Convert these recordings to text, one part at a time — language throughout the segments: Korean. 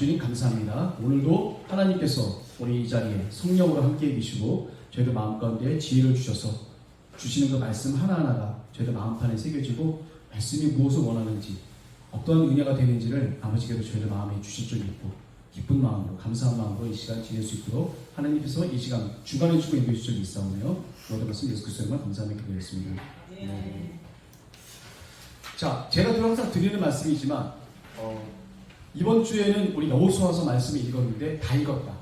주님 감사합니다. 오늘도 하나님께서 우리 이 자리에 성령으로 함께해 계시고 저희들 마음 가운데 지혜를 주셔서 주시는 그 말씀 하나하나가 저희들 마음판에 새겨지고 말씀이 무엇을 원하는지 어떤 은혜가 되는지를 아버지께서 저희들 마음에 주실 줄 믿고 기쁜 마음으로 감사한 마음으로 이 시간 지낼 수 있도록 하나님께서 이 시간 주관해 주고 인도해 주실 줄 믿사오며 모든 말씀 예수 그리스도의 이름으로 감사하며 기도했습니다. 자, 제가 항상 드리는 말씀이지만 이번 주에는 우리 여호수아서 말씀을 읽었는데 다 읽었다.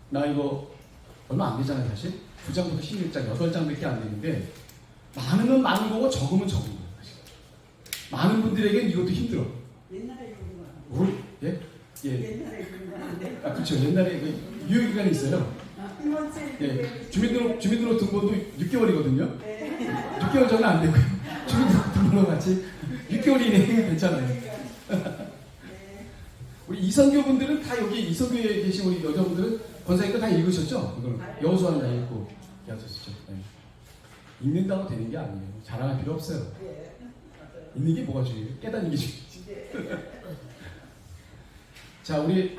나 이거 얼마 안 되잖아요, 사실. 9장부터 11장, 8장밖에 안 되는데 많으면 많은 거고 적으면 적은 거예요. 사실. 많은 분들에게는 이것도 힘들어. 옛날에 읽은 거. 예? 예. 옛날에 읽은 거 아닌데. 아, 그렇죠. 옛날에 그 유효 기간이 있어요. 이번 주에 예. 주민등록 등본도 6개월이거든요. 네. 6개월 전은 안 되고요. 주민등록 등본과 같이 6개월 이내에 괜찮아요. 우리 이선교 분들은 다 여기 이선교에 계신 우리 여자분들은 권사님도 다 읽으셨죠? 이거는 여호수아는 다 읽고 하셨죠. 네. 읽는다고 되는 게 아니에요. 자랑할 필요 없어요. 읽는 게 뭐가 중요해요? 깨닫는 게 중요해요. 자, 우리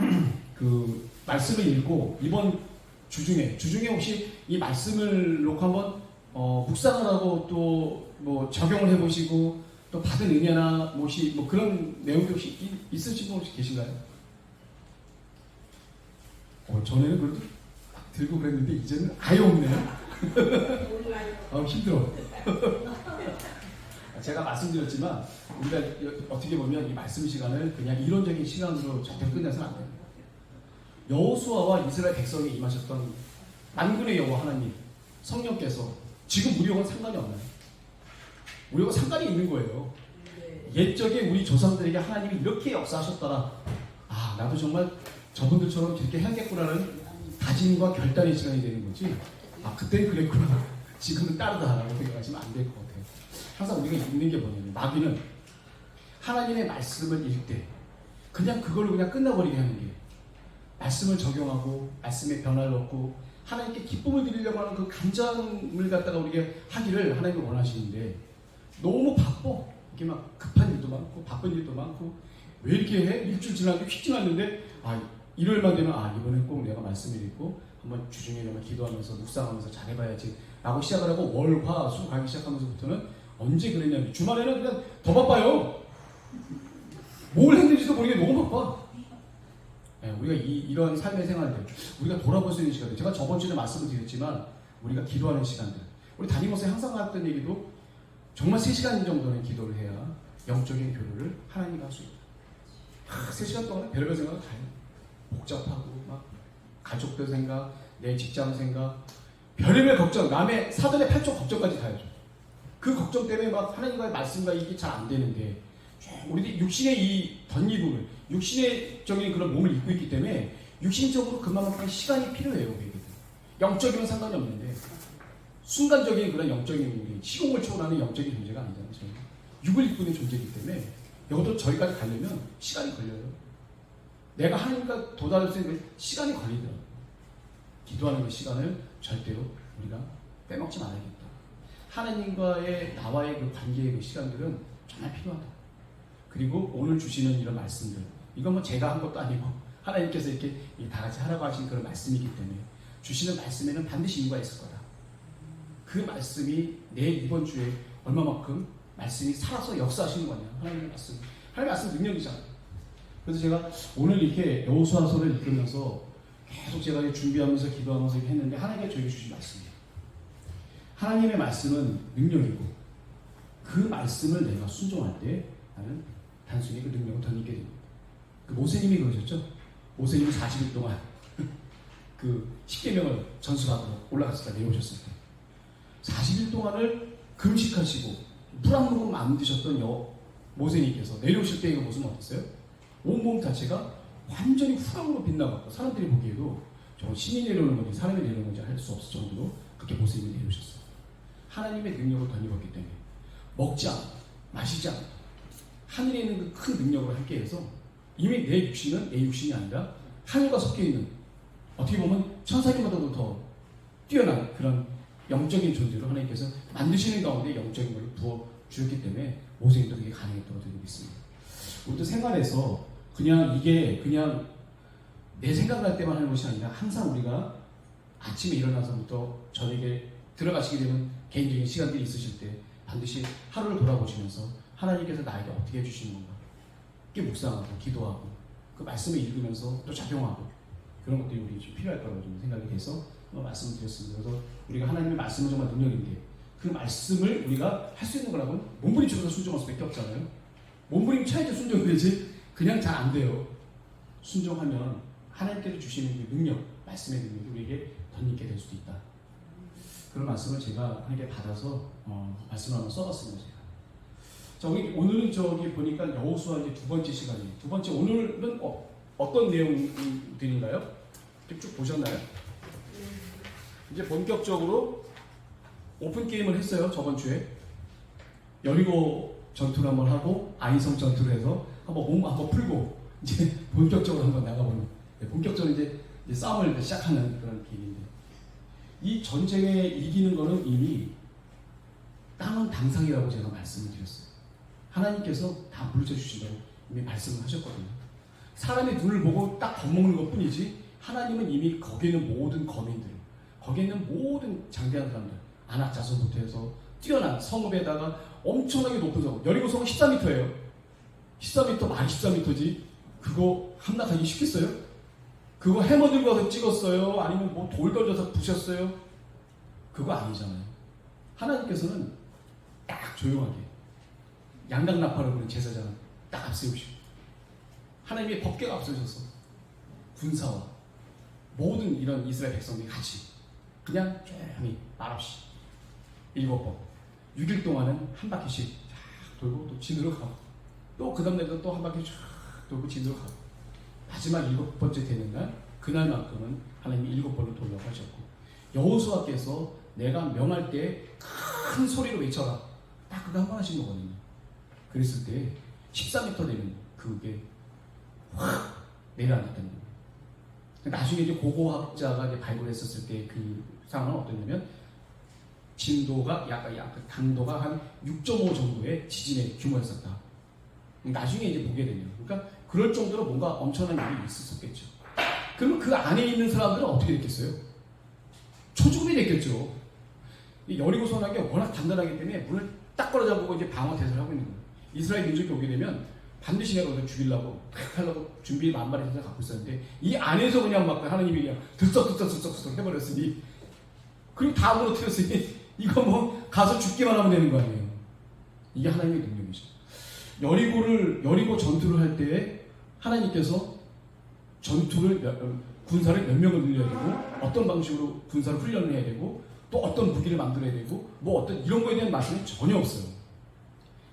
그 말씀을 읽고 이번 주중에 혹시 이 말씀을 놓고 한번 묵상을 하고 또 뭐 적용을 해보시고 또 받은 은혜나 혹시 뭐 그런 내용도 혹시 있으신 분 혹시 계신가요? 전에는 그래도 막 들고 그랬는데 이제는 아예 없네요. 힘들어. 제가 말씀드렸지만 우리가 어떻게 보면 이 말씀 시간을 그냥 이론적인 시간으로 절대 끝내서는 안 됩니다. 여호수아와 이스라엘 백성이 임하셨던 만군의 여호와 하나님 성령께서 지금 우리하고는 상관이 없나요? 우리하고 상관이 있는 거예요. 옛적에 우리 조상들에게 하나님이 이렇게 역사하셨더라. 아, 나도 정말 저분들처럼 이렇게 해야겠구나는 다짐과 결단의 시간이 되는 거지. 아, 그때는 그랬구나. 지금은 따르다라고 생각하시면 안 될 것 같아요. 항상 우리가 읽는 게 뭐냐면 마귀는 하나님의 말씀을 읽을 때 그냥 그걸로 그냥 끝나버리게 하는 게 말씀을 적용하고 말씀의 변화를 얻고 하나님께 기쁨을 드리려고 하는 그 간장을 갖다가 우리에게 하기를 하나님이 원하시는데 너무 바빠. 이렇게 막 급한 일도 많고 바쁜 일도 많고 왜 이렇게 해? 일주일 지나도 휙 지났는데 일요일만 되면 이번엔 꼭 내가 말씀을 읽고 한번 주중에 되면 기도하면서 묵상하면서 잘해봐야지 라고 시작을 하고 월, 화, 수 가기 시작하면서부터는 언제 그랬냐면 주말에는 그냥 더 바빠요. 뭘 했는지도 모르게 너무 바빠. 네, 우리가 이런 삶의 생활들 우리가 돌아볼 수 있는 시간들 제가 저번 주에 말씀을 드렸지만 우리가 기도하는 시간들 우리 담임목사님 항상 했던 얘기도 정말 3시간 정도는 기도를 해야 영적인 교류를 하나님과 할 수 있다. 3시간 동안 별별 생각을 다 해요. 복잡하고 막 가족들 생각, 내 직장 생각, 별의별 걱정, 남의 사돈의 8쪽 걱정까지 다 해줘. 그 걱정 때문에 막 하나님과의 말씀과 이게 잘 안 되는데 우리들이 육신의 이 덧입음을 육신적인 그런 몸을 입고 있기 때문에 육신적으로 그만큼 시간이 필요해요. 우리에게. 영적이면 상관이 없는데 순간적인 그런 영적인 시공을 초월하는 영적인 존재가 아니잖아요. 저희는 육을 입고 있는 존재이기 때문에 이것도 저희까지 가려면 시간이 걸려요. 내가 하나님과 도달할 수 있는 시간이 걸리더라고요. 기도하는 그 시간을 절대로 우리가 빼먹지 말아야겠다. 하나님과의 나와의 그 관계의 그 시간들은 정말 필요하다. 그리고 오늘 주시는 이런 말씀들 이건 뭐 제가 한 것도 아니고 하나님께서 이렇게 다 같이 하라고 하신 그런 말씀이기 때문에 주시는 말씀에는 반드시 이유가 있을 거다. 그 말씀이 내 이번 주에 얼마만큼 말씀이 살아서 역사하시는 거냐. 하나님의 말씀. 하나님의 말씀 능력이잖아요. 그래서 제가 오늘 이렇게 여호수아서를 읽으면서 계속 제가 준비하면서 기도하면서 이렇게 했는데 하나님께서 저에게 주신 말씀이에요. 하나님의 말씀은 능력이고 그 말씀을 내가 순종할 때 나는 단순히 그 능력을 덧입게 됩니다. 그 모세님이 그러셨죠? 모세님이 40일 동안 그 10계명을 전수받으러 올라갔을 때 내려오셨을 때 40일 동안을 금식하시고 물 한 모금 안 드셨던 모세님께서 내려오실 때의 그 모습은 어땠어요? 온몸 자체가 완전히 후광으로 빛나고 사람들이 보기에도 정말 신이 내려오는 건지 사람이 내려오는 건지 알 수 없을 정도로 그렇게 모세님이 내려오셨어요. 하나님의 능력을 덧입었기 때문에 먹지 않고 마시지 않고 하늘에 있는 그 큰 능력으로 함께해서 이미 내 육신은 내 육신이 아니라 하늘과 섞여있는 어떻게 보면 천사님보다도 더 뛰어난 그런 영적인 존재로 하나님께서 만드시는 가운데 영적인 것을 부어주셨기 때문에 모세님도 그게 가능했다고 저는 믿습니다. 우리도 생활에서 그냥 이게 그냥 내 생각날 때만 하는 것이 아니라 항상 우리가 아침에 일어나서부터 저녁에 들어가시게 되면 개인적인 시간들이 있으실 때 반드시 하루를 돌아보시면서 하나님께서 나에게 어떻게 해주시는 건가 이렇게 묵상하고 기도하고 그 말씀을 읽으면서 또 작용하고 그런 것들이 우리 좀 필요할 거라고 좀 생각이 돼서 말씀을 드렸습니다. 그래서 우리가 하나님의 말씀은 정말 능력인데 그 말씀을 우리가 할 수 있는 거라고는 몸부림쳐서 순종할 수밖에 없잖아요. 몸부림 쳐야지 순종이 되지 그냥 잘 안 돼요. 순종하면 하나님께서 주시는 그 능력, 말씀의 능력이 우리에게 덧입게 될 수도 있다. 그런 말씀을 제가 하나님께 받아서 말씀을 한번 써봤습니다. 제가. 자, 우리 오늘은 저기 보니까 여호수아 이제 두 번째 시간이에요. 두 번째 오늘은 어떤 내용들인가요? 쭉 보셨나요? 이제 본격적으로 오픈 게임을 했어요. 저번 주에 여리고 전투를 한번 하고 아이성 전투를 해서 한번 몸 한번 풀고 이제 본격적으로 한번 나가보는 본격적으로 이제 싸움을 시작하는 그런 게임인데 이 전쟁에 이기는 거는 이미 땅은 당상이라고 제가 말씀을 드렸어요. 하나님께서 다 물려 주신다고 이미 말씀을 하셨거든요. 사람의 눈을 보고 딱 겁먹는 것 뿐이지 하나님은 이미 거기에 있는 모든 거민들, 거기에 있는 모든 장대한 사람들, 안악자손부터 해서 뛰어난 성읍에다가 엄청나게 높은 성읍, 여리고성은 14m예요. 14m, 말이 14m지. 그거 함락하기 쉽겠어요? 그거 해머 들고 와서 찍었어요? 아니면 뭐 돌 던져서 부셨어요? 그거 아니잖아요. 하나님께서는 딱 조용하게 양각나팔을 부는 제사장을 딱 앞세우시고 하나님의 법궤가 앞서셔서 군사와 모든 이런 이스라엘 백성들이 같이 그냥 조용히 말없이 7번 6일 동안은 한 바퀴씩 쫙 돌고 또 진으로 가고 또 그 다음 날도 또 한 바퀴 쫙 돌고 진으로 가고 마지막 7번째 되는 날 그날만큼은 하나님이 7번을 돌려고 하셨고 여호수아께서 내가 명할 때 큰 소리로 외쳐라 딱 그거 한 번 하신 거거든요. 그랬을 때 14m 되는 그게 확 내려앉았다는 거예요. 나중에 이제 고고학자가 이제 발굴했었을 때 그 상황은 어떠냐면 진도가 약간 강도가 한 6.5 정도의 지진의 규모였었다. 나중에 이제 보게 되네요. 그러니까 그럴 정도로 뭔가 엄청난 일이 있었겠죠. 그러면 그 안에 있는 사람들은 어떻게 됐겠어요? 초죽음이 됐겠죠. 이 여리고성이 워낙 단단하기 때문에 문을 딱 걸어잡고 이제 방어 대사를 하고 있는 거예요. 이스라엘 민족이 오게 되면 반드시 내가 어디 죽이려고 하려고 준비 만발의 생각을 갖고 있었는데 이 안에서 그냥 막 하나님이 그냥 들썩 해버렸으니 그리고 다 무너뜨렸으니 이거 뭐 가서 죽기만 하면 되는 거 아니에요. 이게 하나님의 능력이죠. 여리고 전투를 할 때에 하나님께서 군사를 몇 명을 늘려야 되고 어떤 방식으로 군사를 훈련을 해야 되고 또 어떤 무기를 만들어야 되고 뭐 어떤 이런 거에 대한 말씀이 전혀 없어요.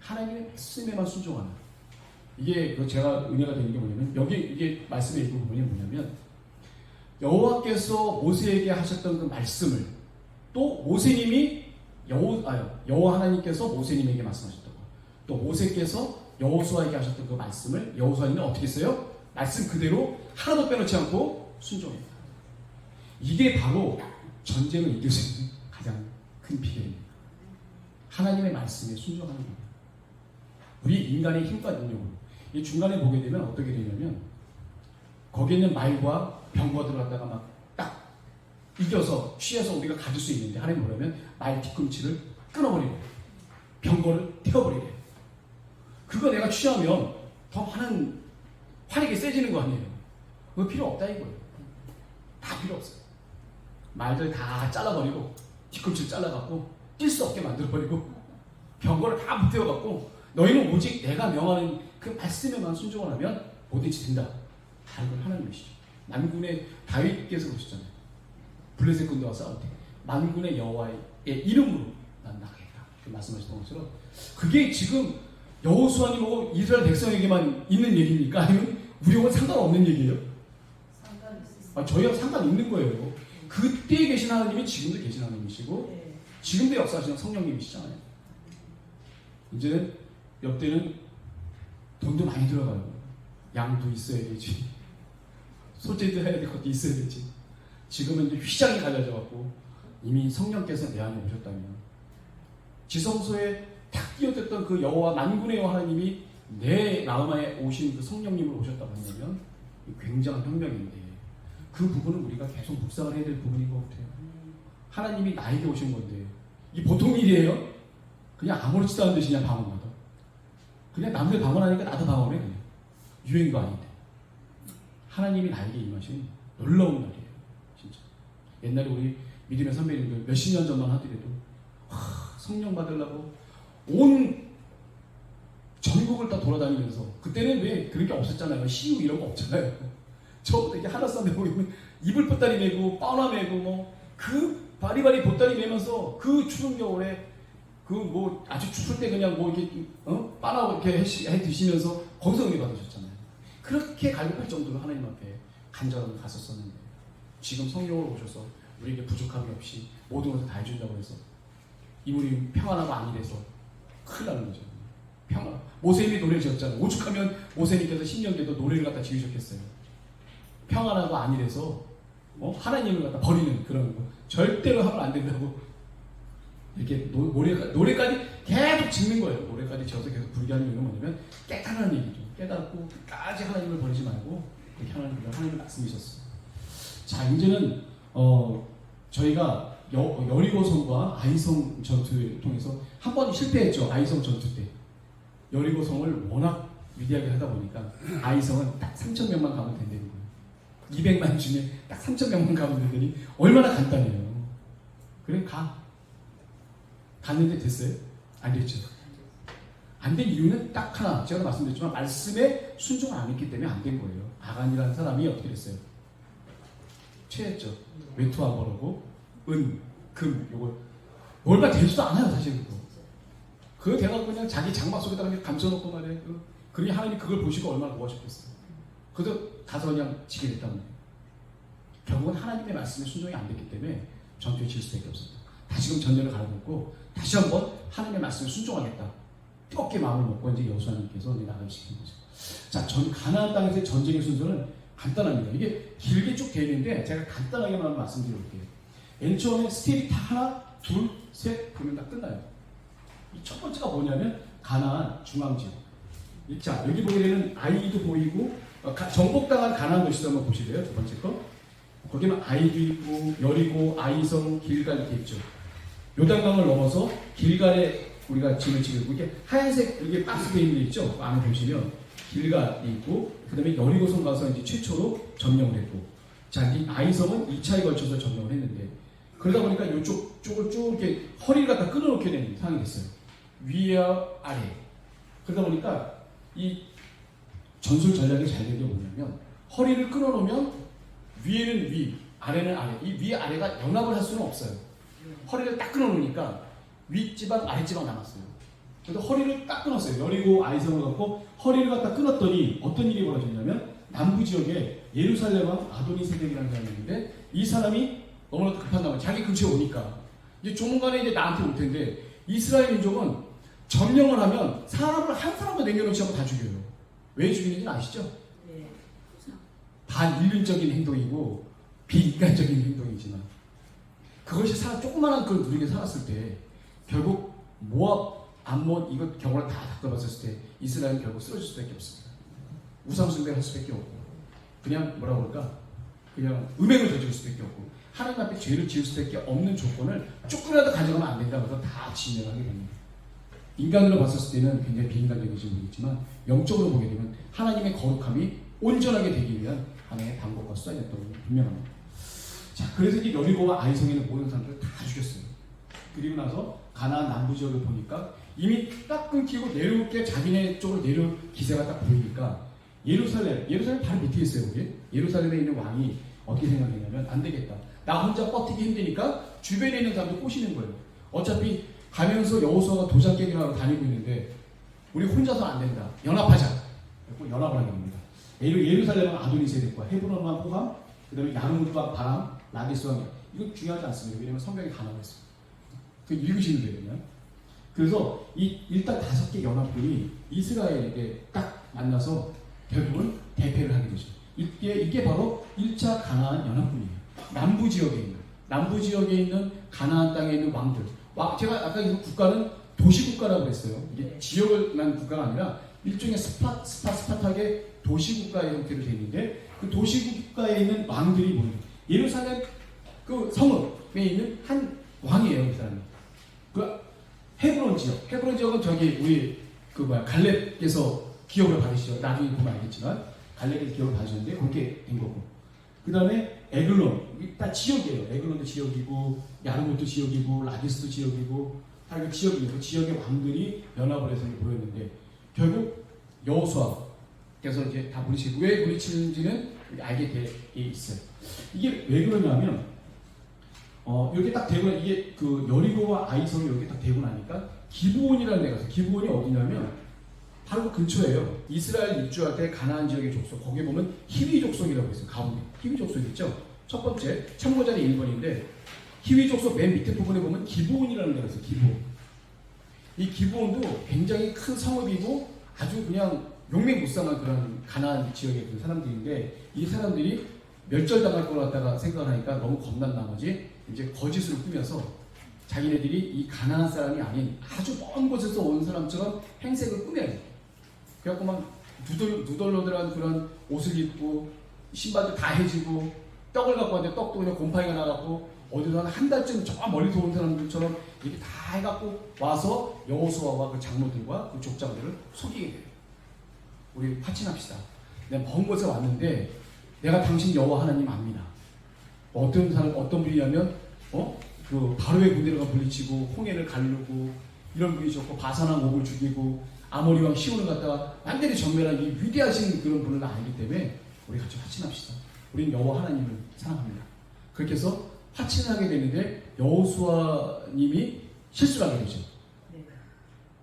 하나님의 말씀에만 순종하는 이게 제가 은혜가 되는 게 뭐냐면 여기 이게 말씀의 일부 부분이 뭐냐면 여호와께서 모세에게 하셨던 그 말씀을 또 모세님이 여호와 하나님께서 모세님에게 말씀하셨던 거 또 모세께서 여호수아에게 하셨던 그 말씀을 여호수아님은 어떻게 했어요? 말씀 그대로 하나도 빼놓지 않고 순종했다. 이게 바로 전쟁을 이길 수 있는 가장 큰 비결입니다. 하나님의 말씀에 순종하는 겁니다. 우리 인간의 힘과 능력으로 이 중간에 보게 되면 어떻게 되냐면 거기에 있는 말과 병거들을 갖다가 막 딱 이겨서 취해서 우리가 가질 수 있는데 하나님 뭐냐면 말 뒤꿈치를 끊어버리고 병거를 태워버리래. 그거 내가 취하면 더 많은 활력이 세지는 거 아니에요. 그거 필요 없다 이거예요. 다 필요 없어요. 말들 다 잘라버리고 뒤꿈치를 잘라갖고 뛸 수 없게 만들어버리고 병거를 다 붙여갖고 너희는 오직 내가 명하는 그 말씀에만 순종을 하면 뭐든지 된다. 다른 건 하나님이시죠. 만군의 다윗께서 그러셨잖아요. 블레셋 군대와 싸울 때 만군의 여호와의 이름으로 난 나가겠다. 그 말씀하셨던 것처럼 그게 지금 여호수아님하고 이스라엘 백성에게만 있는 얘기입니까? 아니면 우리하고는 상관없는 얘기예요? 상관 있습니다. 저희와 상관 있는 거예요. 그때 계신 하나님이 지금도 계신 하나님이시고 네. 지금도 역사하시는 성령님이시잖아요. 이제는 옆때는 돈도 많이 들어가요. 양도 있어야 되지. 소재도 해야 될 것도 있어야 되지. 지금은 이제 휘장이 갈려져 갖고 이미 성령께서 내 안에 오셨다면 지성소에 탁 끼어졌던 그 여호와 만군의 여호와 하나님이 내 마음 안에 오신 그 성령님으로 오셨다고 한다면 굉장한 혁명인데 그 부분은 우리가 계속 묵상을 해야 될 부분인 것 같아요. 하나님이 나에게 오신 건데 이 보통 일이에요? 그냥 아무렇지도 않은 듯이 그냥 방언하다. 그냥 남들 방언하니까 나도 방언해 그냥. 유행도 아닌데. 하나님이 나에게 임하신 놀라운 날이에요. 진짜. 옛날에 우리 믿음의 선배님들 몇십 년 전만 하더라도 성령 받으려고 온 전국을 다 돌아다니면서 그때는 왜 그런 게 없었잖아요. 시유 이런 거 없잖아요. 저부터 이렇게 하나 쌈 메고 이불 보따리 메고 빠나 메고 뭐 그 바리바리 보따리 메면서 그 추운 겨울에 그 뭐 아주 추울 때 그냥 뭐 이렇게 빠나 이렇게 해 드시면서 거기서 은혜 받으셨잖아요. 그렇게 갈급할 정도로 하나님 앞에 간절함을 갔었었는데 지금 성령으로 오셔서 우리에게 부족함이 없이 모든 것을 다 해준다고 해서 이물이 평안하고 안일해서 큰일 나는 거죠. 평안. 모세님이 노래를 지었잖아요. 오죽하면 모세님께서 10년 돼도 노래를 갖다 지으셨겠어요. 평안하고 안일해서 하나님을 갖다 버리는 그런 거 절대로 하면 안 된다고 이렇게 노래까지 계속 짓는 거예요. 노래까지 지어서 계속 부르게 하는 이유는 뭐냐면 깨달은 얘기죠. 깨닫고 끝까지 하나님을 버리지 말고 그렇게 하나님을 말씀이셨어요. 자, 이제는 저희가 여리고성과 아이성 전투를 통해서 한 번 실패했죠. 아이성 전투 때 여리고성을 워낙 위대하게 하다 보니까 아이성은 딱 3,000명만 가면 된다는 거예요. 200만 중에 딱 3,000명만 가면 되더니 얼마나 간단해요. 그래 갔는데 됐어요? 안 됐죠. 안 된 이유는 딱 하나. 제가 말씀드렸지만 말씀에 순종을 안 했기 때문에 안 된 거예요. 아간이라는 사람이 어떻게 됐어요? 취했죠. 외투아벌하고 은, 금 요거 얼마 되지도 않아요 사실 그거 돼가지고 그냥 자기 장막 속에다가 그냥 감춰놓고 말이에요. 그러니 하나님이 그걸 보시고 얼마나 고하셨겠어요. 그래서 가서 그냥 지게 됐다는 거예요. 결국은 하나님의 말씀에 순종이 안 됐기 때문에 전투에 질 수밖에 없었다. 다시금 전열을 갈아놓고 다시 한번 하나님의 말씀에 순종하겠다. 뜨겁게 마음을 먹고 이제 여호수아님께서 나가시킨 거죠. 자, 가나안 땅에서의 전쟁의 순서는 간단합니다. 이게 길게 쭉 되어 있는데 제가 간단하게만 말씀드려볼게요. 맨 처음에 스텝이 다 하나, 둘, 셋 그러면 다 끝나요. 이 첫 번째가 뭐냐면 가나안 중앙지역. 자, 여기 보게 되는 아이도 보이고 정복당한 가나안 도시도 한번 보시래요. 두 번째 거. 거기는 아이도 있고 여리고, 아이성, 길갈 이렇게 있죠. 요단강을 넘어서 길갈에 우리가 짐을 지고 이게 하얀색 이게 박스 되어 있는 데 있죠. 그 안에 보시면 길갈이 있고 그 다음에 여리고성 가서 이제 최초로 점령을 했고 자, 이 아이성은 2차에 걸쳐서 점령을 했는데 그러다 보니까 이쪽 쪽을 쭉 이렇게 허리를 갖다 끊어놓게 되는 상황이 됐어요. 위와 아래. 그러다 보니까 이 전술 전략이 잘 된 게 뭐냐면 허리를 끊어놓으면 위에는 위, 아래는 아래. 이 위 아래가 연합을 할 수는 없어요. 허리를 딱 끊어놓으니까 윗지방 아랫지방 남았어요. 그래서 허리를 딱 끊었어요. 여리고 아이성을 갖고 허리를 갖다 끊었더니 어떤 일이 벌어졌냐면 남부 지역에 예루살렘 왕 아도니세덱이라는 사람이 있는데 이 사람이 너무나도 급한가 봐요. 자기 근처에 오니까 이제 조만간에 이제 나한테 올 텐데 이스라엘 민족은 점령을 하면 사람을 한 사람도 남겨놓지 않고 다 죽여요. 왜 죽이는지는 아시죠? 네. 반인륜적인 행동이고 비인간적인 행동이지만 그것이 조그마한 그 누리게 살았을 때 결국 모압, 암몬 이것 경우를 다 겪어봤을 때 이스라엘은 결국 쓰러질 수밖에 없습니다. 우상숭배를 할 수밖에 없고 그냥 뭐라 그럴까? 그냥 음행을 저지를 수밖에 없고 하나님 앞에 죄를 지을 수밖에 없는 조건을 조금이라도 가져가면 안 된다고 해서 다 진행하게 됩니다. 인간으로 봤을 때는 굉장히 비인간적인지 모르겠지만 영적으로 보게 되면 하나님의 거룩함이 온전하게 되기 위한 하나의 방법과 수단이었던 건 분명합니다. 자, 그래서 이제 여리고와 아이성에 있는 모든 사람들을 다 죽였어요. 그리고 나서 가나안 남부 지역을 보니까 이미 딱 끊기고 내려올 게 자기네 쪽으로 내려올 기세가 딱 보이니까 예루살렘 바로 밑에 있어요. 거기 예루살렘에 있는 왕이 어떻게 생각했냐면 안 되겠다. 나 혼자 버티기 힘드니까 주변에 있는 사람들 꼬시는 거예요. 어차피 가면서 여호수아가 도장 깨기를 하러 다니고 있는데 우리 혼자서 안 된다. 연합하자. 그래서 연합을 하게 됩니다. 예루살렘은 아도니세덱과 헤브론 왕 호감, 그 다음에 야르무드와 바람, 라기스 왕. 이거 중요하지 않습니다. 왜냐하면 성경이 다 나와 있어요. 그 읽으시면 되거든요. 그래서 일단 5개 연합군이 이스라엘에게 딱 만나서 결국은 대패를 하게 되죠. 이게 바로 1차 가나안 연합군이에요. 남부 지역에 있는 가나안 땅에 있는 왕들. 제가 아까 그 국가는 도시국가라고 했어요. 이게 지역을 난 국가가 아니라 일종의 스파타의 도시국가의 형태로 되어 있는데 그 도시국가에 있는 왕들이 뭐예요? 예루살렘 그 성읍에 있는 한 왕이에요, 그 사람이. 그 헤브론 지역은 저기 우리 그 갈렙께서 기업을 받으시죠. 나중에 보면 알겠지만 갈렙에서 기업을 받으셨는데 그렇게 된 거고. 그 다음에 에글론, 이게 다 지역이에요. 에글론도 지역이고 야르못도 지역이고 라기스도 지역이고 다 그 지역이에요. 그 지역의 왕들이 연합을 해서 보였는데 결국 여호수아께서 이제 다 물리치고 왜 물리치는지는 알게 돼 있어요. 이게 왜 그러냐면 이렇게 딱 되고 이게 그 여리고와 아이성이 이렇게 딱 되고 나니까 기브온이라는 데가 있어요. 기브온이 어디냐면 바로 그 근처예요. 이스라엘 입주할 때 가나안 지역의 족속 거기에 보면 히위 족속이라고 있어요. 가운데 히위 족속 있죠. 첫 번째 참고 자리 1번인데 히위 족속 맨 밑에 부분에 보면 기브온이라는 데가 있어요. 기브온. 이 기브온도 굉장히 큰 성읍이고 아주 그냥 용맹무쌍한 그런 가나안 지역의 그 사람들인데 이 사람들이 멸절당할 것 같다가 생각을 하니까 너무 겁난 나머지 이제 거짓으로 꾸며서 자기네들이 이 가나안 사람이 아닌 아주 먼 곳에서 온 사람처럼 행색을 꾸며요. 그래갖고 막 누덜누덜한 그런 옷을 입고 신발도 다 해지고 떡을 갖고 왔는데 떡도 그냥 곰팡이가 나갖고 어디서 한 달쯤 저 멀리서 온 사람들처럼 이렇게 다 해갖고 와서 여호수아와 그 장로들과 그 족장들을 속이게 돼요. 우리 파친합시다. 내가 먼 곳에 왔는데 내가 당신 여호와 하나님 압니다. 어떤 사람 어떤 분이냐면 그 바로의 군대가 물리치고 홍해를 가르고 이런 분이셨고 바산왕 옥을 죽이고 아모리 왕 시온을 갖다가 완전히 전멸한 이 위대하신 그런 분을 알기 때문에 우리 같이 화친합시다. 우리는 여호와 하나님을 사랑합니다. 그렇게 해서 화친을 하게 되는데 여호수아님이 실수를 하게 되죠.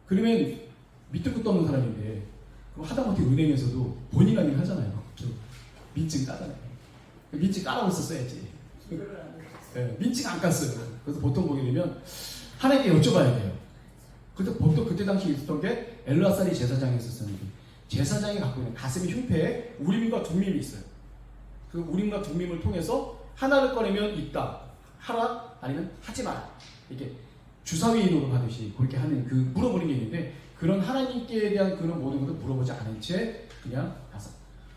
그러면 밑도 끝도 없는 사람인데 그럼 하다못해 은행에서도 본인 아닌 하잖아요. 민증 까잖아요. 민증 까라고 썼어야지. 네, 민증 안 깠어요. 그래서 보통 보게 되면 하나님께 여쭤봐야 돼요. 그래서 보통 그때 당시 있었던 게 엘르아살이 제사장이 있었는데 제사장이 갖고 있는 가슴의 흉패에 우림과 둠밈이 있어요. 그 우림과 둠밈을 통해서 하나를 꺼내면 있다, 하라 아니면 하지 마라 이렇게 주사위 노릇하듯이 그렇게 하는 그 물어보는 게 있는데 그런 하나님께 대한 그런 모든 것을 물어보지 않은 채 그냥 가서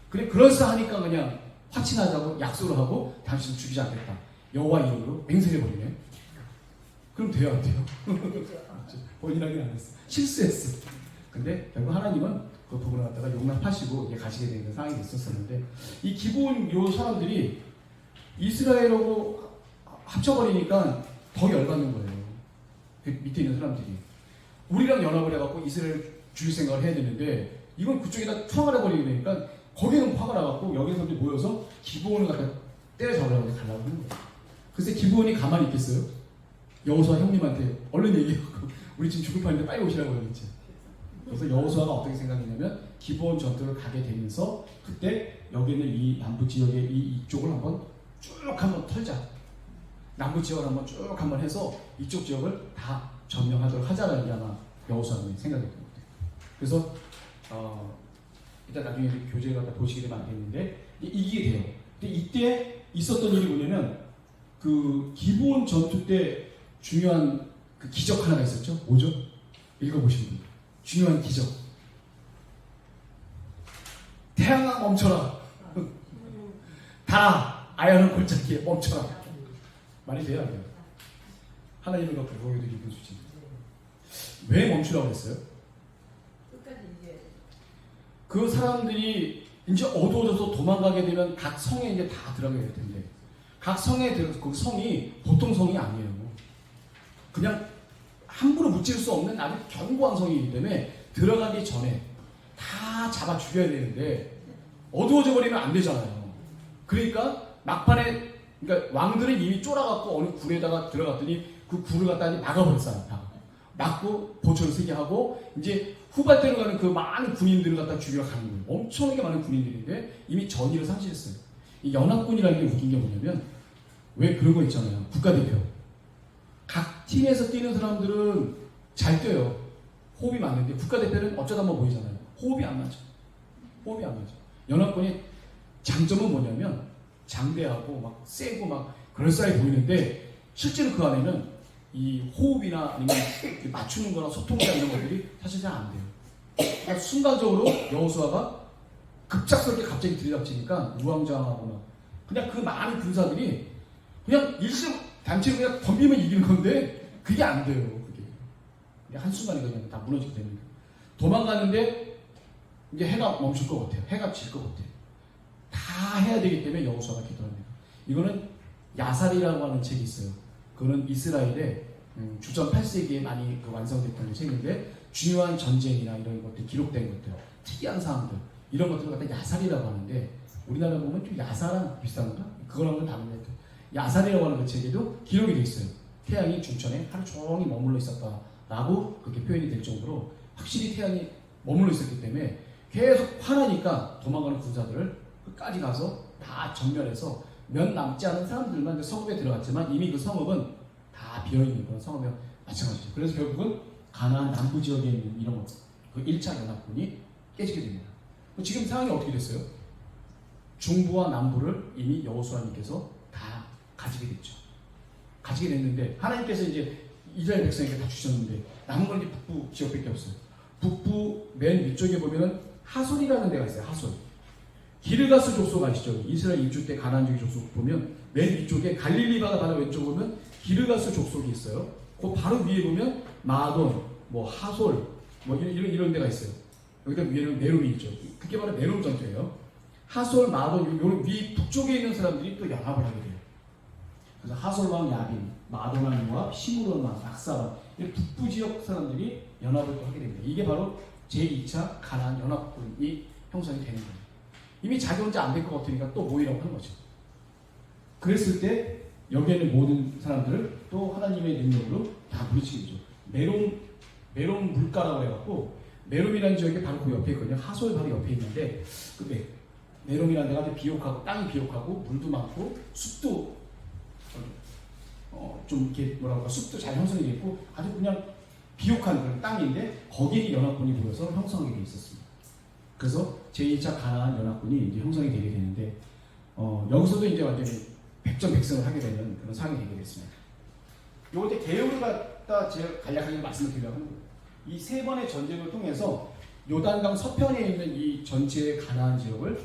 그래 그럴싸 하니까 그냥 화친하자고 약속을 하고 당신을 죽이지 않겠다 여호와 이름으로 맹세해버리네. 그럼 돼요 안 돼요? 본인하기는 안 했어. 실수했어. 근데 결국 하나님은 그 부분을 갖다가 용납하시고 이제 가시게 되는 상황이 있었었는데 이 기본 요 사람들이 이스라엘하고 합쳐버리니까 더 열받는 거예요. 그 밑에 있는 사람들이 우리랑 연합을 해갖고 이스라엘 죽일 생각을 해야 되는데 이건 그쪽에다 투항을 해버리게 되니까 거기는 화가 나갖고 여기서들 모여서 기브온을 갖다 때려잡으려고 가려고 하는 거예요. 글쎄 기브온이 가만히 있겠어요? 여호수아 형님한테 얼른 얘기하고 우리 지금 죽을 판인데 빨리 오시라고 그랬지. 그래서 여호수아가 어떻게 생각했냐면 기브온 전투를 가게 되면서 그때 여기 있는 이 남부 지역의 이쪽을 한번 쭉 한번 털자. 남부 지역을 한번 쭉 한번 해서 이쪽 지역을 다 점령하도록 하자라는 게 아마 여호수아님이 생각했던 것 같아요. 그래서 일단 나중에 교재를 갖다 보시게 되면 안 되는데 이기게 돼요. 근데 이때 있었던 일이 뭐냐면 그 기브온 전투 때 중요한 그 기적 하나가 있었죠. 뭐죠? 읽어보시면 돼요. 중요한 기적. 태양아 멈춰라. 다 아야는 골짜기에 멈춰라. 말이 돼야 돼요. 하나님을 갖고 보여도 기쁜 수지. 왜 멈추라고 했어요? 그 사람들이 이제 어두워져서 도망가게 되면 각 성에 이제 다 들어가게 될 텐데 각 성에 들어서 그 성이 보통 성이 아니에요. 그냥 함부로 묻힐 수 없는 아주 견고한 성이기 때문에 들어가기 전에 다 잡아 죽여야 되는데 어두워져 버리면 안 되잖아요. 그러니까 막판에 그러니까 왕들은 이미 쫄아갖고 어느 굴에다가 들어갔더니 그 굴을 갖다 막아버렸어요. 막고 보초를 세게 하고 이제 후발대로 가는 그 많은 군인들을 갖다 죽이러 가는 거예요. 엄청나게 많은 군인들인데 이미 전의를 상실했어요. 이 연합군이라는 게 웃긴 게 뭐냐면 왜 그런 거 있잖아요. 국가대표. 각 팀에서 뛰는 사람들은 잘 뛰어요. 호흡이 맞는데 국가대표는 어쩌다 한번 보이잖아요. 호흡이 안 맞아. 호흡이 안 맞아. 연합군의 장점은 뭐냐면 장대하고 막 세고 막 그럴싸해 보이는데 실제로 그 안에는 이 호흡이나 아니면 맞추는 거나 소통이나 이런 것들이 사실 잘 안 돼요. 그러니까 순간적으로 여호수아가 급작스럽게 갑자기 들이닥치니까 우왕좌왕하고 그냥 그 많은 군사들이 그냥 일심 단체로 그냥 덤비면 이기는 건데 그게 안 돼요. 그게 한순간에 그냥 다 무너지게 됩니다. 도망가는데 이제 해가 멈출 것 같아요. 해가 질 것 같아요. 다 해야 되기 때문에 여호수아가 기도합니다. 이거는 야살이라고 하는 책이 있어요. 그거는 이스라엘의 주전 8세기에 많이 완성됐던 책인데 중요한 전쟁이나 이런 것들 기록된 것들 특이한 사항들 이런 것들을 갖다 야살이라고 하는데 우리나라 보면 좀 야사랑 비슷한가? 그거랑은 다른데 야살이라고 하는 그 책에도 기록이 돼 있어요. 태양이 중천에 하루 종일 머물러 있었다라고 그렇게 표현이 될 정도로 확실히 태양이 머물러 있었기 때문에 계속 화나니까 도망가는 군사들을 끝까지 가서 다 전멸해서 몇 남지 않은 사람들만 성읍에 들어갔지만 이미 그 성읍은 다 비어있는 그런 성읍에 마찬가지죠. 그래서 결국은 가나안 남부 지역에 있는 이런 그 1차 연합군이 깨지게 됩니다. 지금 상황이 어떻게 됐어요? 중부와 남부를 이미 여호수아님께서 다 가지게 됐죠. 가지게 됐는데 하나님께서 이제 이스라엘 백성에게 다 주셨는데 남은 건 이제 북부 지역밖에 없어요. 북부 맨 위쪽에 보면은 하솔이라는 데가 있어요. 하솔. 기르가스 족속 아시죠? 이스라엘 입주 때 가나안족의 족속 보면 맨 위쪽에 갈릴리바가 바로 왼쪽 보면 기르가스 족속이 있어요. 그 바로 위에 보면 마돈, 뭐 하솔, 뭐 이런 데가 있어요. 여기다 위에는 메롬이 있죠. 그게 바로 메롬 전투예요. 하솔, 마돈, 요 위 북쪽에 있는 사람들이 또 연합을 하게 돼요. 그래서 하솔 왕 야빈, 마돈 왕 요압, 시므론 왕, 악사왕 이 북부 지역 사람들이 연합을 또 하게 됩니다. 이게 바로 제2차 가나안 연합군이 형성이 되는 거예요. 이미 자기 혼자 안 될 것 같으니까 또 모이라고 하는 거죠. 그랬을 때 여기에 있는 모든 사람들을 또 하나님의 능력으로 다 물리치게 되죠. 메롬 물가라고 해갖고 메롬이라는 지역이 바로 그 옆에 있거든요. 하솔 바로 옆에 있는데 그 메롬이라는 데가 비옥하고 땅이 비옥하고 물도 많고 숲도 좀 이렇게 뭐라고 할까 숲도 잘 형성이 되어 있고 아주 그냥 비옥한 그런 땅인데 거기에 연합군이 모여서 형성하게 되어 있었습니다. 그래서 제2차 가나안 연합군이 이제 형성이 되게 되는데 여기서도 이제 완전히 백전백승을 하게 되는 그런 상황이 되게 됐습니다. 요거 이제 개요를 갖다 제가 간략하게 말씀을 드리려고 하는 거예요. 이 세 번의 전쟁을 통해서 요단강 서편에 있는 이 전체 가나안 지역을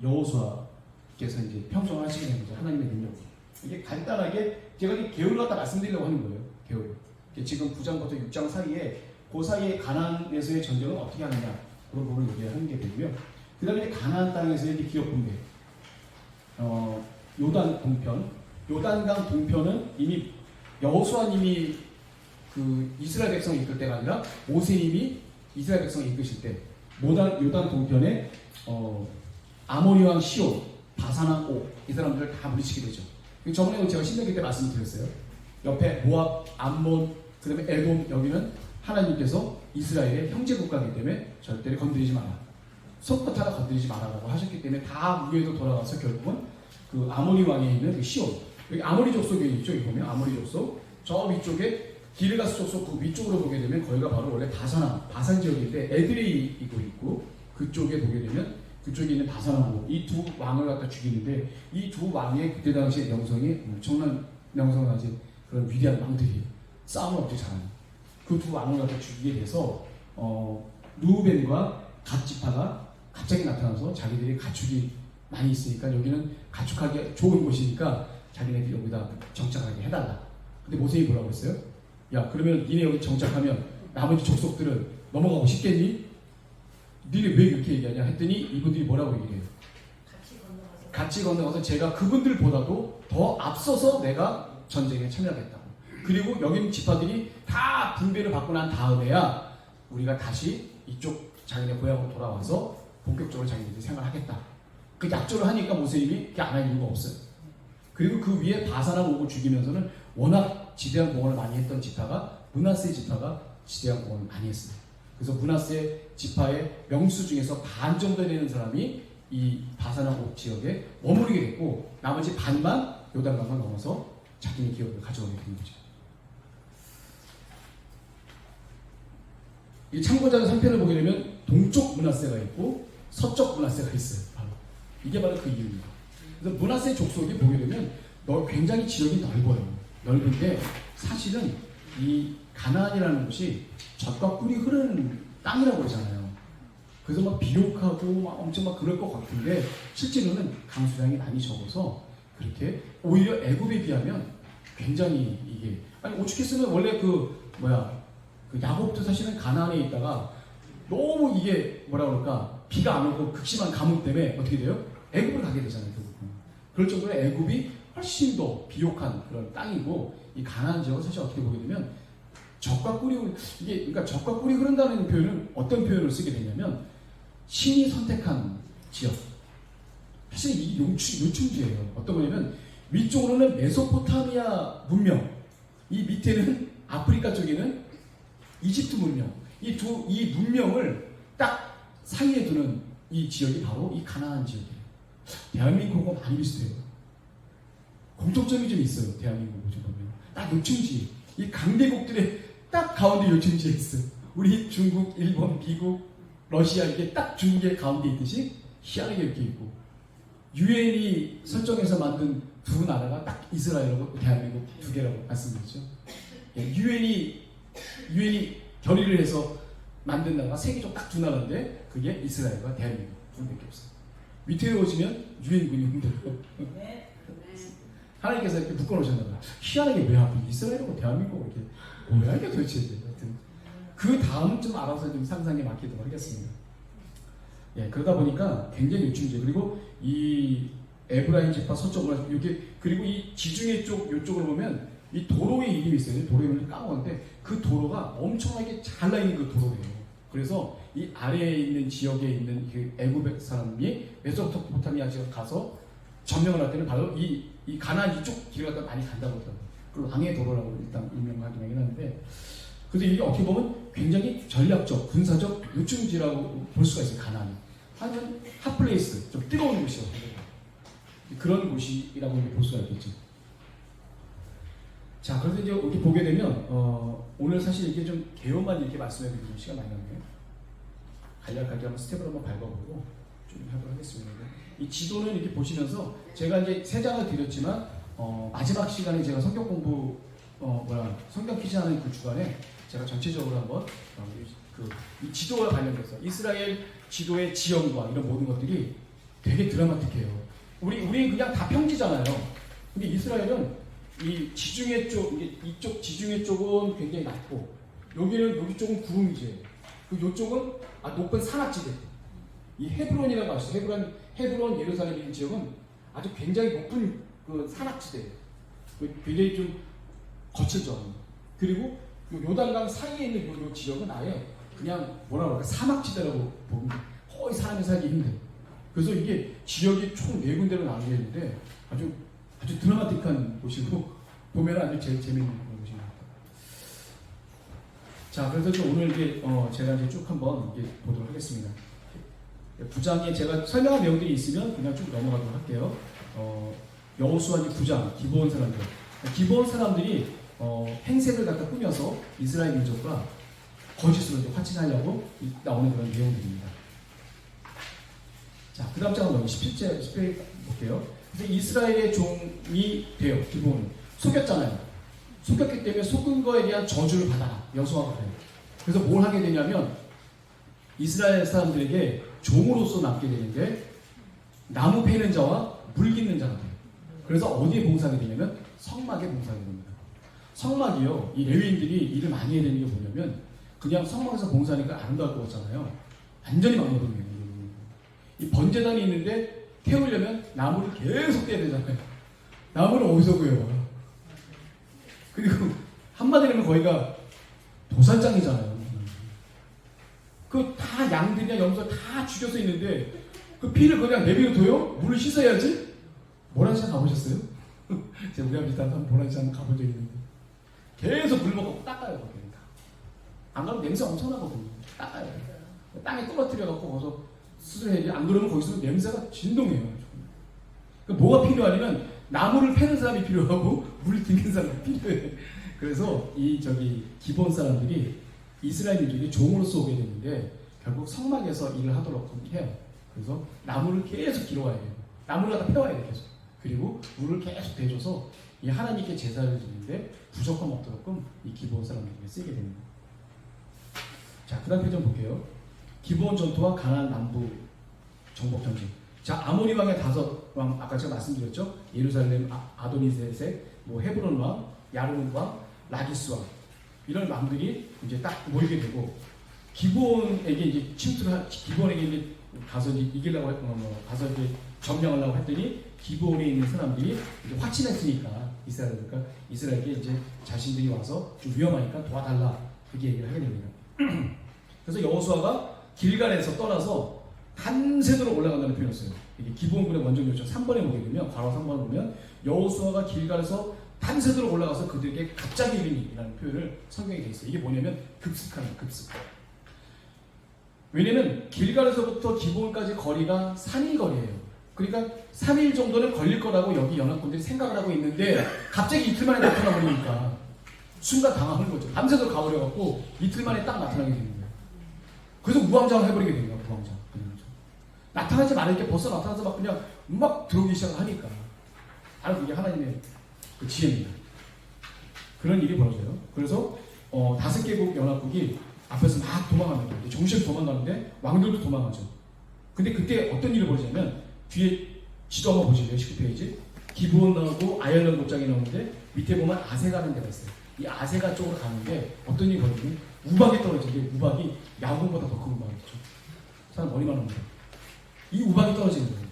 여호수아께서 이제 평정을 하시게 된 거죠. 하나님의 능력으로. 이게 간단하게 제가 이 개요를 갖다 말씀드리려고 하는 거예요. 개요. 지금 9장부터 6장 사이에 그 사이에 가나안에서의 전쟁은 어떻게 하느냐 그런 부분을 얘기하는 게 되고요. 그 다음에 가나안 땅에서의 이제 기록 분배. 요단 동편, 요단강 동편은 이미 여호수아님이 그 이스라엘 백성을 이끌 때가 아니라 모세님이 이스라엘 백성을 이끄실 때 요단 동편에 아모리 왕 시온, 바산 왕 옥 이 사람들을 다 물리치게 되죠. 저번에 제가 신명기 때 말씀드렸어요. 옆에 모압, 암몬, 그 다음에 에돔 여기는 하나님께서 이스라엘의 형제 국가이기 때문에 절대로 건드리지 마라. 손끝 하나 건드리지 마라라고 하셨기 때문에 다 위에도 돌아가서 결국은 그 아모리 왕에 있는 그 시온 여기 아모리 족속에 있죠. 여기 보면 아모리 족속 저 위쪽에 기르가스 족속 그 위쪽으로 보게 되면 거기가 바로 원래 바산 지역인데 애들이 있고 그쪽에 보게 되면 그쪽에 있는 바산왕국 이 두 왕을 갖다 죽이는데 이 두 왕의 그때 당시의 명성이 엄청난 명성을 가진 그런 위대한 왕들이에요. 싸움을 어떻게 잘하는 그 두 왕을 갖다 죽이게 돼서 루벤과 갓 지파가 갑자기 나타나서 자기들이 가축이 많이 있으니까 여기는 가축하기 좋은 곳이니까 자기네들이 여기다 정착하게 해달라. 근데 모세이 뭐라고 했어요? 야 그러면 니네 여기 정착하면 나머지 족속들은 넘어가고 싶겠니? 니네 왜 이렇게 얘기하냐 했더니 이분들이 뭐라고 얘기해요? 같이 건너가서 제가 그분들보다도 더 앞서서 내가 전쟁에 참여하겠다고. 그리고 여기 있는 지파들이 다 분배를 받고 난 다음에야 우리가 다시 이쪽 자기네 고향으로 돌아와서 본격적으로 자기네들이 생활하겠다. 그 약조를 하니까 모세님이 그게 안 할 이유가 없어요. 그리고 그 위에 바산왕 옥을 죽이면서는 워낙 지대한 공헌을 많이 했던 지파가 므낫세 지파가 지대한 공헌을 많이 했습니다. 그래서 므낫세 지파의 명수 중에서 반 정도 되는 사람이 이 바산왕 옥 지역에 머무르게 됐고 나머지 반만 요단강을 넘어서 자기네 기업을 가져오게 된 거죠. 이 참고자 3편을 보게 되면 동쪽 므낫세가 있고 서쪽 므낫세가 있어요. 바로. 이게 바로 그 이유입니다. 그래서 므낫세 족속이 보게 되면 굉장히 지역이 넓어요. 넓은데 사실은 이 가나안이라는 곳이 젖과 꿀이 흐르는 땅이라고 그러잖아요. 그래서 막 비옥하고 막 엄청 막 그럴 것 같은데 실제로는 강수량이 많이 적어서 그렇게 오히려 애굽에 비하면 굉장히 이게 아니 오죽했으면 원래 그 야곱도 사실은 가나안에 있다가 너무 이게 뭐라 그럴까 비가 안 오고 극심한 가뭄 때문에 어떻게 돼요? 애굽을 가게 되잖아요. 결국은. 그럴 정도로 애굽이 훨씬 더 비옥한 그런 땅이고 이 가나안 지역은 사실 어떻게 보게 되면 적과 꿀이 이게 그러니까 적과 꿀이 흐른다는 표현은 어떤 표현을 쓰게 되냐면 신이 선택한 지역. 사실 이 요충지예요. 어떤 거냐면 위쪽으로는 메소포타미아 문명, 이 밑에는 아프리카 쪽에는 이집트 문명. 이 문명을 딱 사이에 두는 이 지역이 바로 이 가나안 지역이에요. 대한민국하고 많이 비슷해요. 공통점이 좀 있어요. 대한민국을 좀 보면 딱 요충지, 이 강대국들의 딱 가운데 요충지에 있어요. 우리 중국, 일본, 미국, 러시아 이게 딱 중국의 가운데 있듯이 희한하게 이렇게 있고 유엔이 설정해서 만든 두 나라가 딱 이스라엘하고 대한민국 두 개라고 말씀드렸죠. 유엔이 결의를 해서 만든 나라가 세계적 딱 두 나라인데 그게 이스라엘과 대한민국 두 개밖에 없어요. 밑에 오시면 유엔군이 흔들고 하나님께서 이렇게 묶어놓으셨나봐요. 희한하게 왜 하필 이스라엘하고 대한민국을 이렇게 뭐야 이게 도대체 하여튼 그 다음 좀 알아서 좀 상상에 맡기도록 하겠습니다. 예, 그러다 보니까 굉장히 요충지 그리고 이 에브라임 지파 서쪽으로 이렇게 그리고 이 지중해 쪽 이쪽으로 보면 이 도로의 이름이 있어요. 도로 이름을 까먹었는데 그 도로가 엄청나게 잘 나 있는 그 도로예요. 그래서 이 아래에 있는 지역에 있는 그 애굽 사람이 메소포타미아 지역 가서 점령을 할 때는 바로 이 가나안 이쪽 길을 갖다 많이 간다고 하더라고요. 그 왕의 도로라고 일단 유명하긴 하긴 하는데 그래서 이게 어떻게 보면 굉장히 전략적, 군사적 요충지라고 볼 수가 있어요. 가나안이. 하여튼 핫플레이스, 좀 뜨거운 곳이요. 그런 곳이라고 볼 수가 있겠죠. 자, 그래서 이제 여기 보게 되면 오늘 사실 이게 좀 개요만 이렇게 말씀해드리는 시간 많이 나네요. 간략하게 한번 스텝을 한번 밟아보고 좀 하도록 하겠습니다. 이 지도는 이렇게 보시면서 제가 이제 3장을 드렸지만 마지막 시간에 제가 성경 공부 성경 퀴즈 하는 그 주간에 제가 전체적으로 한번 이 지도와 관련돼서 이스라엘 지도의 지형과 이런 모든 것들이 되게 드라마틱해요. 우리 그냥 다 평지잖아요. 근데 이스라엘은 이 지중해 쪽 이쪽 지중해 쪽은 굉장히 낮고 여기 쪽은 구름지예요. 이쪽은 높은 산악지대. 이 헤브론이라고 아시죠? 헤브론 예루살렘 지역은 아주 굉장히 높은 그 산악지대예요. 굉장히 좀 거칠죠. 그리고 요단강 사이에 있는 요 지역은 아예 그냥 뭐라 그럴까 사막지대라고 보면 거의 사람이 살기 힘든. 그래서 이게 지역이 총 4군데로 나뉘어 있는데 아주 드라마틱한 곳이고 보면 아주 제일 재밌는 곳입니다. 자, 그래서 오늘 이제 제가 이제 쭉 한번 이제 보도록 하겠습니다. 부장에 제가 설명한 내용들이 있으면 그냥 쭉 넘어가도록 할게요. 여호수아 9장 기브온 사람들. 기브온 사람들이 행색을 갖다 꾸며서 이스라엘 민족과 거짓으로 이제 화친하려고 나오는 그런 내용들입니다. 자, 그 다음 장은 17절 볼게요. 그래서 이스라엘의 종이 돼요. 기브온은 속였잖아요. 속였기 때문에 속은 거에 대한 저주를 받아라. 여호수아가 그래요. 그래서 뭘 하게 되냐면 이스라엘 사람들에게 종으로서 남게 되는데 나무 패는 자와 물 깃는 자가 돼요. 그래서 어디에 봉사하게 되냐면 성막에 봉사하게 됩니다. 성막이요. 이 레위인들이 일을 많이 해야 되는 게 뭐냐면 그냥 성막에서 봉사하니까 아름다울 것 같잖아요. 완전히 막거든요. 이 번제단이 있는데 태우려면 나무를 계속 떼야 되잖아요. 나무를 어디서 구해요? 그리고 한마디로 하면 거기가 도살장이잖아요. 그 다 양들이나 염소 다 죽여서 있는데 그 피를 그냥 내버려둬요? 물을 씻어야지? 모란시장 가보셨어요? 제가 우리 아버지 한번 모란시장 가본 적이 있는데 계속 물 먹고 닦아요. 거기니까. 안 가면 냄새 엄청 나거든요. 닦아요. 땅에 떨어뜨려갖고 거기서 수술해야지. 안 그러면 거기서 냄새가 진동해요. 그러니까 뭐가 필요하냐면 나무를 패는 사람이 필요하고 물을 튕긴 사람이 필요해. 그래서 기본 사람들이 이스라엘 민족이 종으로서 오게 되는데 결국 성막에서 일을 하도록 해요. 그래서 나무를 계속 길어와야 돼요. 나무를 갖다 펴와야 돼요. 계속. 그리고 물을 계속 대줘서 이 하나님께 제사를 드리는데 부족함 없도록끔 이 기본 사람들에게 쓰게 됩니다. 자, 그 다음 표정 볼게요. 기브온 전투와 가나안 남부 정복 전쟁. 자, 아모리 왕의 5왕, 아까 제가 말씀드렸죠. 예루살렘 아도니세색, 뭐 헤브론 왕, 야르문 왕, 라기스 왕, 이런 왕들이 이제 딱 모이게 되고, 기브온에게 이제 기브온에게 이제 가서 이제 이기려고 가서 이제 점령하려고 했더니, 기브온에 있는 사람들이 이제 화친했으니까 이스라엘에게 이제 자신들이 와서 좀 위험하니까 도와달라, 그렇게 얘기를 하게 됩니다. 그래서 여호수아가 길갈에서 떠나서 단세도로 올라간다는 표현을 써요. 이게 기브온군의 원정 요청 3번에 보게 되면, 괄호 3번에 보면 여호수아가 길갈에서 단세도로 올라가서 그들에게 갑자기 이르니라는 표현을 성경에 돼 있어요. 이게 뭐냐면 급습하는 급습. 왜냐면 길갈에서부터 기브온까지 거리가 3일 거리예요. 그러니까 3일 정도는 걸릴 거라고 여기 연합군들이 생각을 하고 있는데, 갑자기 이틀 만에 나타나 버리니까 순간 당황한 거죠. 밤새도록 가버려갖고 이틀 만에 딱 나타나게 되는 거예요. 그래서 우왕좌왕 해버리게 되는 거예요. 우왕좌왕. 나타나지 말게 벌써 나타나서 막 그냥 막 들어오기 시작하니까, 바로 그게 하나님의 그 지혜입니다. 그런 일이 벌어져요. 그래서 5개국 연합국이 앞에서 막 도망갑니다. 정신 도망가는데 왕들도 도망가죠. 근데 그때 어떤 일이 벌어지냐면, 뒤에 지도 한번 보시죠. 19페이지. 기브온 나오고 아얄론 목장이 나오는데, 밑에 보면 아세가라는 데가 있어요. 이 아세가 쪽으로 가는데 어떤 일이 벌어지냐면, 우박이 떨어지는데, 우박이 야구보다 더 큰 우박이죠. 사람 머리만 합니다. 이 우박이 떨어지는 거예요.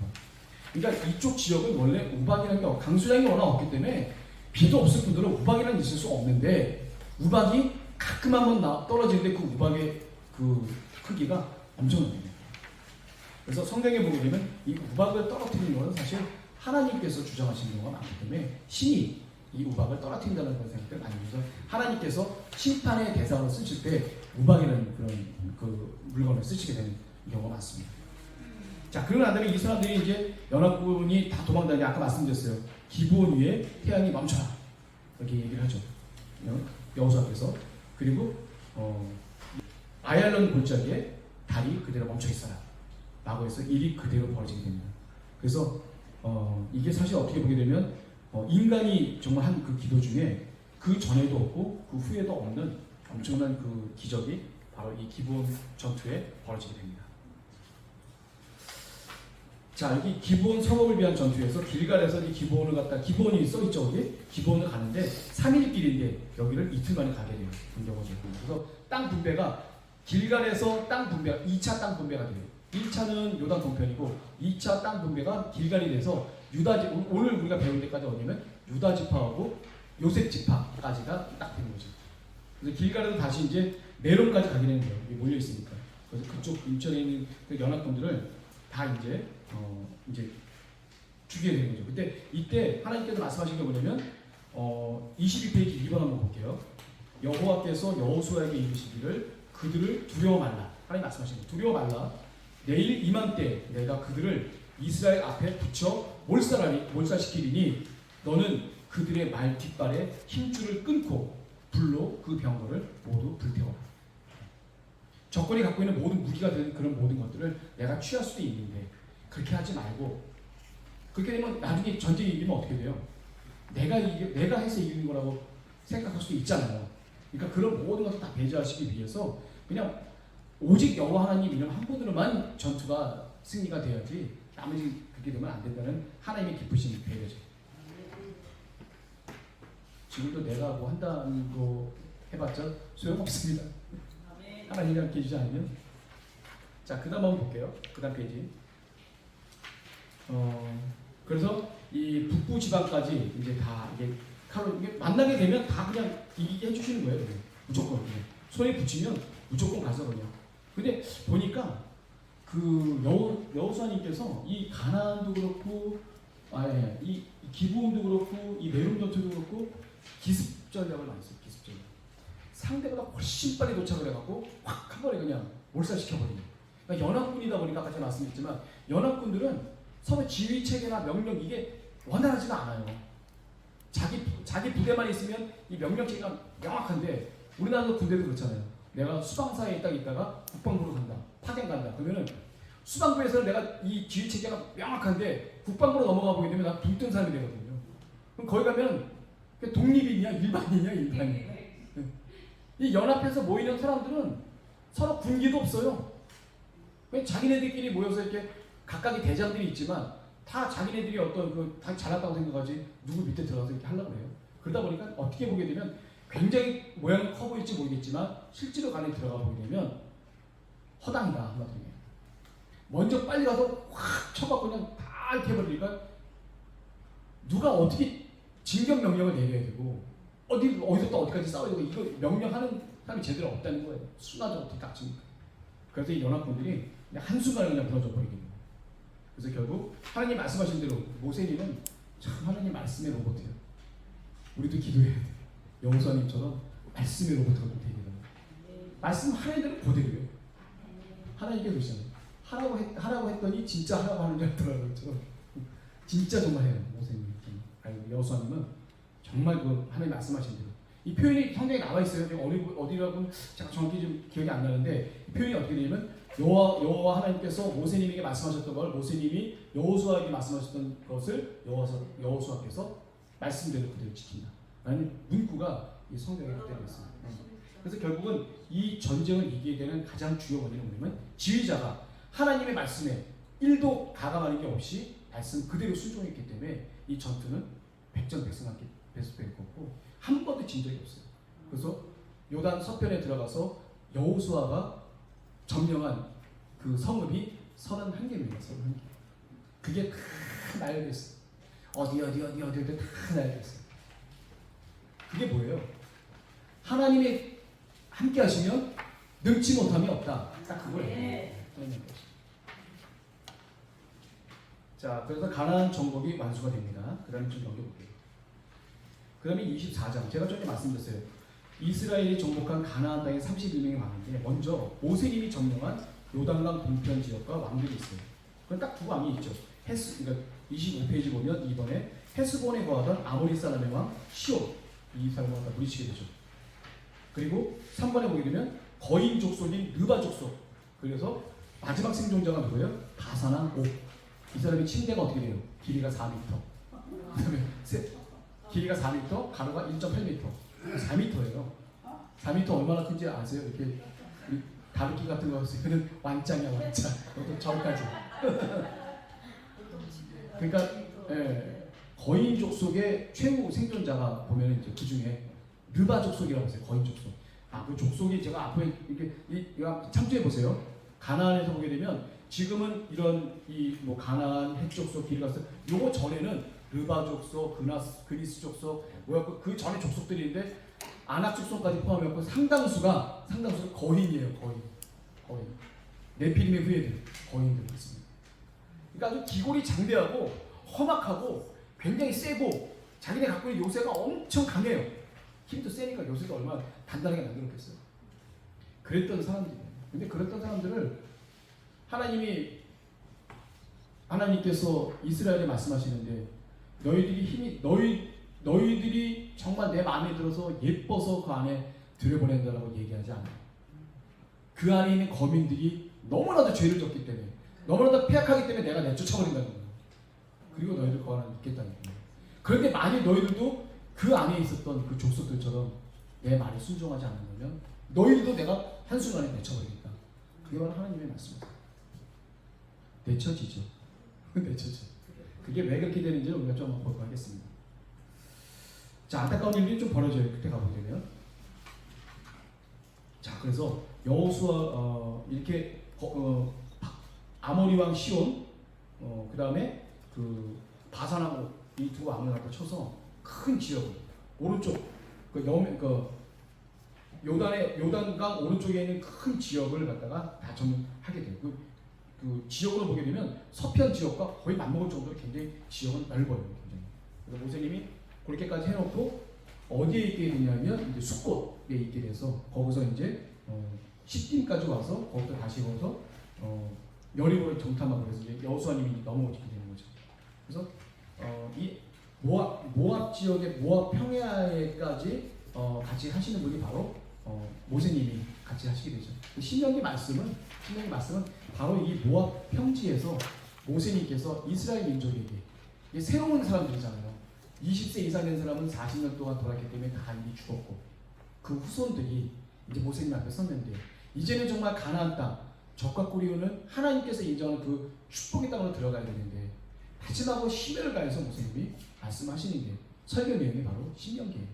그러니까 이쪽 지역은 원래 우박이라는 게 강수량이 워낙 없기 때문에 비도 없을 뿐더러 우박이라는 게 있을 수 없는데, 우박이 가끔 한번 떨어지는데 그 우박의 그 크기가 엄청납니다. 그래서 성경에 보게 되면 이 우박을 떨어뜨리는 것은 사실 하나님께서 주장하시는 경우가 많기 때문에, 신이 이 우박을 떨어뜨린다는 그런 생각을 많이 해서 하나님께서 심판의 대상으로 쓰실 때 우박이라는 그런 그 물건을 쓰시게 되는 경우가 많습니다. 자, 그러고 난 다음에 이 사람들이 이제 연합군이 다 도망다니, 아까 말씀드렸어요. 기브온 위에 태양이 멈춰라, 이렇게 얘기를 하죠. 여호수아께서. 그리고 아얄론 골짜기에 달이 그대로 멈춰 있어라 라고 해서 일이 그대로 벌어지게 됩니다. 그래서 이게 사실 어떻게 보게 되면 인간이 정말 한 그 기도 중에 그 전에도 없고 그 후에도 없는 엄청난 그 기적이 바로 이 기브온 전투에 벌어지게 됩니다. 자, 여기 기브온 성읍을 위한 전투에서 길갈에서 이 기브온을 갖다, 기브온이 써있죠, 여기? 기브온을 가는데 3일 길인데 여기를 이틀 만에 가게 돼요. 그래서 땅 분배가, 길갈에서 땅 분배가 2차 땅 분배가 돼요. 1차는 요단 동편이고 2차 땅 분배가 길갈이 돼서 오늘 우리가 배울 때까지 어디냐면 유다 지파하고 요셉 지파까지가 딱 되는 거죠. 그래서 길갈에서 다시 이제 메론까지 가게 되는 거예요. 이게 몰려 있으니까. 그래서 그쪽 인천에 있는 그 연합군들을 다 이제 죽이게 되는 거죠. 근데 이때 하나님께서 말씀하신 게 뭐냐면 22페이지 2번 한번 볼게요. 여호와께서 여호수아에게 이르시기를 그들을 두려워 말라. 하나님 말씀하신 거, 두려워 말라. 내일 이맘때 내가 그들을 이스라엘 앞에 붙여 몰살시키리니 너는 그들의 말 뒷발에 힘줄을 끊고 불로 그 병거를 모두 불태워라. 적군이 갖고 있는 모든 무기가 되는 그런 모든 것들을 내가 취할 수도 있는데 그렇게 하지 말고, 그렇게 되면 나중에 전쟁이 이기면 어떻게 돼요? 내가 해서 이기는 거라고 생각할 수도 있잖아요. 그러니까 그런 모든 것을 다 배제하시기 위해서 그냥 오직 여호와 하나님 이름 한 분으로만 전투가 승리가 돼야지, 나머지 그렇게 되면 안 된다는 하나님의 깊으신 배려죠. 지금도 내가 뭐 한다는 거 해봤자 소용없습니다. 하나님이 함께 해주지 않으면. 자, 그 다음 한번 볼게요. 그 다음 페이지. 그래서 이 북부 지방까지 이제 다 이게 이게 만나게 되면 다 그냥 이기게 해주시는 거예요. 무조건. 손에 붙이면 무조건 가서 그냥. 근데 보니까 그 여호수아님께서 이 가나안도 그렇고, 이 기브온도 그렇고, 이 메론 전투도 그렇고 기습 전략을 많이 써요. 기습 전략. 상대보다 훨씬 빨리 도착을 해갖고 확 한 번에 그냥 몰살시켜버리는. 그러니까 연합군이다 보니까 아까 제가 말씀드렸지만 연합군들은 서로 지휘 체계나 명령 이게 원활하지가 않아요. 자기 부대만 있으면 이 명령 체계가 명확한데, 우리나라 군대도 그렇잖아요. 내가 수방사에 딱 있다가 국방부로 간다, 파견 간다. 그러면은 수방부에서는 내가 이 지휘 체계가 명확한데 국방부로 넘어가 보게 되면 나 붕 뜬 사람이 되거든요. 그럼 거기 가면 독립이냐 일반이냐. 이 연합해서 모이는 사람들은 서로 군기도 없어요. 왜 자기네들끼리 모여서 이렇게 각각의 대장들이 있지만 다 자기네들이 어떤 다 잘났다고 생각하지 누구 밑에 들어가서 이렇게 하려고 해요. 그러다 보니까 어떻게 보게 되면 굉장히 모양이 커 보일지 모르겠지만 실제로 간에 들어가 보게 되면 허당이다 한마디로. 먼저 빨리 가서 확 쳐갖고 그냥 다 이렇게 해버리니까 누가 어떻게 진격 명령을 내려야 되고 어디서부터 어디까지 싸워야 되고 이거 명령하는 사람이 제대로 없다는 거예요. 순화적으로 어떻게 닥칩니까? 그래서 이 연합군들이 그냥 한순간에 그냥 무너져 버리게 됩니다. 그래서 결국 하나님 말씀하신 대로 모세님은 참 하나님 말씀의 로봇이에요. 우리도 기도해야 돼요. 여호수아님처럼 말씀의 로봇으로 되게 됩니다. 말씀하는 대로 그대로예요. 하나님께 그러시잖아요. 하라고 했더니 진짜 하라고 하는 줄 알더라고요. 진짜 정말 해요. 모세님. 아니 여호수아님은 정말 그 하나님 말씀하신 대로. 이 표현이 성경에 나와 있어요. 어디라고 제가 정확히 좀 기억이 안 나는데 이 표현이 어떻게 되냐면 여호와 하나님께서 모세님에게 말씀하셨던 걸 모세님이 여호수아에게 말씀하셨던 것을 여호수아께서 말씀대로 그대로 지킨다. 라는 문구가 이 성경에 그대로 있습니다. 그래서 결국은 이 전쟁을 이기게 되는 가장 주요 원인은 뭐냐면 지휘자가 하나님의 말씀에 1도 가감하는 게 없이 말씀 그대로 순종했기 때문에 이 전투는 백전백승하게 됐고 한 번도 진 적이 없어요. 그래서 요단 서편에 들어가서 여호수아가 점령한 그 성읍이 31개입니다. 31개. 그게 다 날렸어요. 어디 다 날렸어요. 그게 뭐예요? 하나님이 함께 하시면 능치 못함이 없다. 딱 그거예요. 자, 그래서 가나안 정복이 완수가 됩니다. 그 다음에 좀 넘겨볼게요. 그 다음에 24장. 제가 전에 말씀드렸어요. 이스라엘이 정복한 가나안 땅에 31명이 왕인데 먼저 모세님이 점령한 요단강 동편 지역과 왕들이 있어요. 그건 딱 두 왕이 있죠. 그러니까 25페이지 보면 이번에 헤스본에 거하던 아모리 사람의 왕 시온. 이 사람과 다 부딪히게 되죠. 그리고 3번에 보게 되면 거인 족속인 느바 족속. 그래서 마지막 생존자가 누구예요? 바사나 옥. 이 사람의 침대가 어떻게 돼요? 길이가 4m. 그다음에 길이가 4m, 가로가 1.8m. 4m예요. 4m 얼마나 큰지 아세요? 이렇게 다루기 같은 거 쓰면 완짱이야 완짱. 이것도 저까지. 그러니까 거인 족속의 최후 생존자가 보면 이제 그 중에 느바 족속이라고 했어요. 거인 족속. 그 족속이 제가 앞에 이거 참조해 보세요. 가나안에서 보게 되면 지금은 이런 뭐 가나안 헷족속 길가스 요거 전에는 르바 족속, 그리스 족속 뭐였고 그 전에 족속들인데 아낙 족속까지 포함했고 상당수가 거인이에요. 거인. 네피림의 후예들 거인들 있습니다. 그러니까 아주 기골이 장대하고 험악하고 굉장히 세고 자기네 갖고 있는 요새가 엄청 강해요. 힘도 세니까 요새도 얼마나 단단하게 만들었겠어요. 그랬던 사람들이에요. 근데 그랬던 사람들을 하나님께서 이스라엘에 말씀하시는데 너희들이 정말 내 마음에 들어서 예뻐서 그 안에 들여보낸다라고 얘기하지 않아요. 그 안에 있는 거민들이 너무나도 죄를 졌기 때문에 너무나도 폐악하기 때문에 내가 내쫓아버린다는 거예요. 그리고 너희들 그 안에 있겠다는 거예요. 그런데 만약 너희들도 그 안에 있었던 그 족속들처럼 내 말에 순종하지 않는다면 너희들도 내가 한순간에 내쳐버리겠다. 그게 바로 하나님의 말씀입니다. 내쳐지죠. 내쳐져. 그게 왜 그렇게 되는지 우리가 좀 한번 보도록 하겠습니다. 자, 안타까운 일들이 좀 벌어져요. 그때 가보게 되면. 자, 그래서 여호수아 이렇게 아모리 왕 시온, 그 다음에 그 바산하고 이 두 왕을 갖다 쳐서 큰 지역을 오른쪽 요단강 오른쪽에 있는 큰 지역을 갖다가 다 점령하게 돼요. 그 지역으로 보게 되면 서편 지역과 거의 맞먹을 정도로 굉장히 지역은 넓어요. 굉장히. 그래서 모세님이 그렇게까지 해놓고 어디에 있게 되냐면 이제 숲곳에 있게 돼서 거기서 이제 시딤까지 와서 거기서 다시 와서 여리고를 정탐하고 그래서 이제 여호수아님이 넘어오게 되는 거죠. 그래서 이 모압 지역의 모압 평야에까지 같이 하시는 분이 바로 모세님이 같이 하시게 되죠. 신명기 말씀은 바로 이 모압 평지에서 모세님께서 이스라엘 민족에게 새로운 사람들이잖아요. 20세 이상 된 사람은 40년 동안 돌았기 때문에 다 이미 죽었고 그 후손들이 이제 모세님 앞에 섰는데 이제는 정말 가나안 땅 적과 꾸리오는 하나님께서 인정하는 그 축복의 땅으로 들어가야 되는데 마지막으로 심혈을 다해서 모세님이 말씀하시는 게 설교 내용이 바로 신명기예요.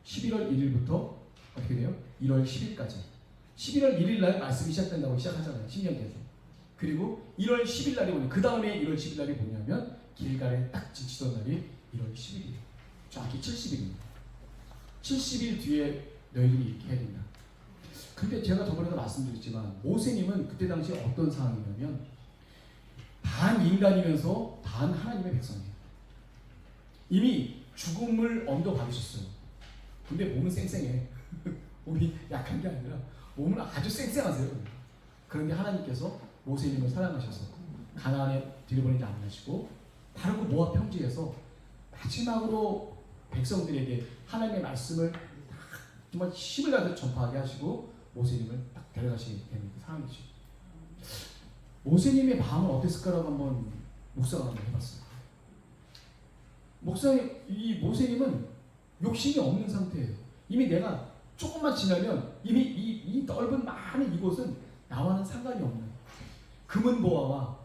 11월 1일부터 어떻게 돼요? 1월 10일까지 11월 1일 날 말씀이 시작된다고 시작하잖아요. 신명기에서. 그리고 1월 10일 날이 오냐, 그 다음에 1월 10일 날이 뭐냐면 길갈에 딱 지치던 날이 1월 10일이에요. 정확히 70일입니다. 70일 뒤에 너희들이 이렇게 해야 된다. 근데 제가 저번에도 말씀드렸지만 모세님은 그때 당시에 어떤 상황이냐면 반 인간이면서 반 하나님의 백성이에요. 이미 죽음을 언도받으셨어요. 근데 몸은 쌩쌩해. 몸이 약한 게 아니라 몸은 아주 쌩쌩하세요. 그런데 하나님께서 모세님을 사랑하셔서 가나안에 들여보내지 않으시고 바로 그 모압 평지에서 마지막으로 백성들에게 하나님의 말씀을 정말 힘을 다해서 전파하게 하시고 모세님을 딱 데려가시게 되는 상황이죠. 모세님의 마음은 어땠을까라고 한번 묵상을 한번 해봤어요. 이 모세님은 욕심이 없는 상태예요. 이미 내가 조금만 지나면 이미 이 넓은 많은 이곳은 나와는 상관이 없는 금은보화와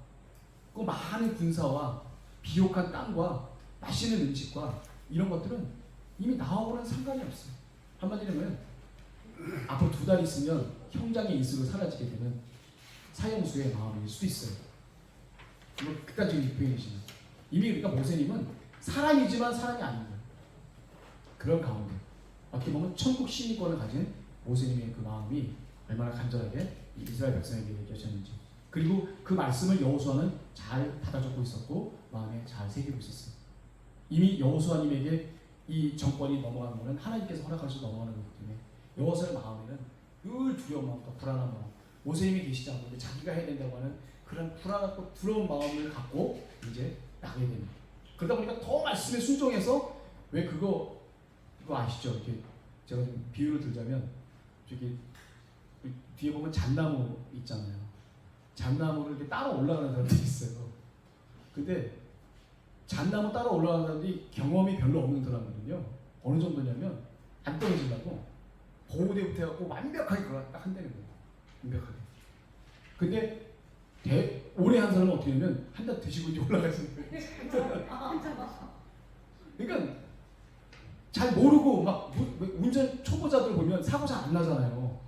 그 많은 군사와 비옥한 땅과 맛있는 음식과 이런 것들은 이미 나하고는 상관이 없어요. 한마디로 하면 앞으로 2달 있으면 형장의 이슬로 사라지게 되는 사형수의 마음일 수도 있어요. 뭐 극단적인 표현이지만 이미 그러니까 모세님은 사람이지만 사람이 아닌 거예요. 그런 가운데 어떻게 보면 천국 시민권을 가진 모세님의 그 마음이 얼마나 간절하게 이스라엘 백성에게 얘기하셨는지, 그리고 그 말씀을 여호수아는 잘 받아 적고 있었고 마음에 잘 새기고 있었어요. 이미 여호수아님에게 이 정권이 넘어가는 것은 하나님께서 허락하셔서 넘어가는 거기 때문에 여호수아의 마음에는 늘 두려운 마음과 불안한 마음, 모세님이 계시지 않고 자기가 해야 된다고 하는 그런 불안하고 두려운 마음을 갖고 이제 나가게 됩니다. 그러다 보니까 더 말씀에 순종해서 왜 그거 아시죠? 이렇게 제가 좀 비유를 들자면 저기 뒤에 보면 잣나무 있잖아요. 잣나무를 이렇게 따로 올라가는 사람들이 있어요. 근데 잣나무 따라 올라가는 사람들이 경험이 별로 없는 사람들은요, 어느 정도냐면 안 떨어지려고 보호대부터 해갖고 완벽하게 그걸 딱 한다는 거예요. 완벽하게. 근데 오래 한 사람은 어떻게 되면 한 달 드시고 이제 올라가시는 거예요. 그러니까 잘 모르고 막 운전 초보자들 보면 사고 잘 안 나잖아요.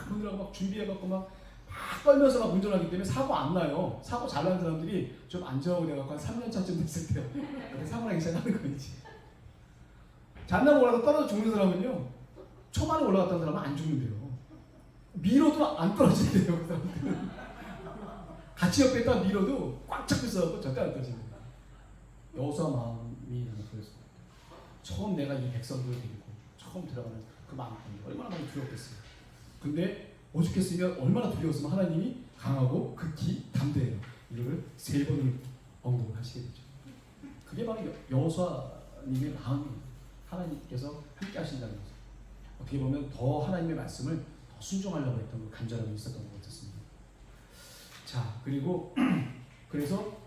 그러느라고 막 준비해갖고 막 떨면서 막 운전하기 때문에 사고 안 나요. 사고 잘 나는 사람들이 좀 안정하고 돼갖고 한 3년 차쯤 됐을 때 그렇게 사고 나기 시작하는 거지. 잣나무 올라가서 떨어져 죽는 사람은요, 초반에 올라갔던 사람은 안 죽는데요. 밀어도 안 떨어진대요. 그 사람들은. 같이 옆에 있다 밀어도 꽉 잡고 있어갖고 절대 안 떨어집니다. 여호수아 마음이 그랬어요. 처음 내가 이 백성들을 데리고 처음 들어가는 그 마음이 얼마나 많이 두렵겠어요. 근데 오죽했으면 얼마나 두려웠으면 하나님이 강하고 극히 담대해요. 이거를 3번을 언급을 하시게 되죠. 그게 바로 여호수아님의 마음이에요. 하나님께서 함께 하신다는 거죠. 어떻게 보면 더 하나님의 말씀을 더 순종하려고 했던 그 간절함이 있었던 것 같았습니다. 자, 그리고 그래서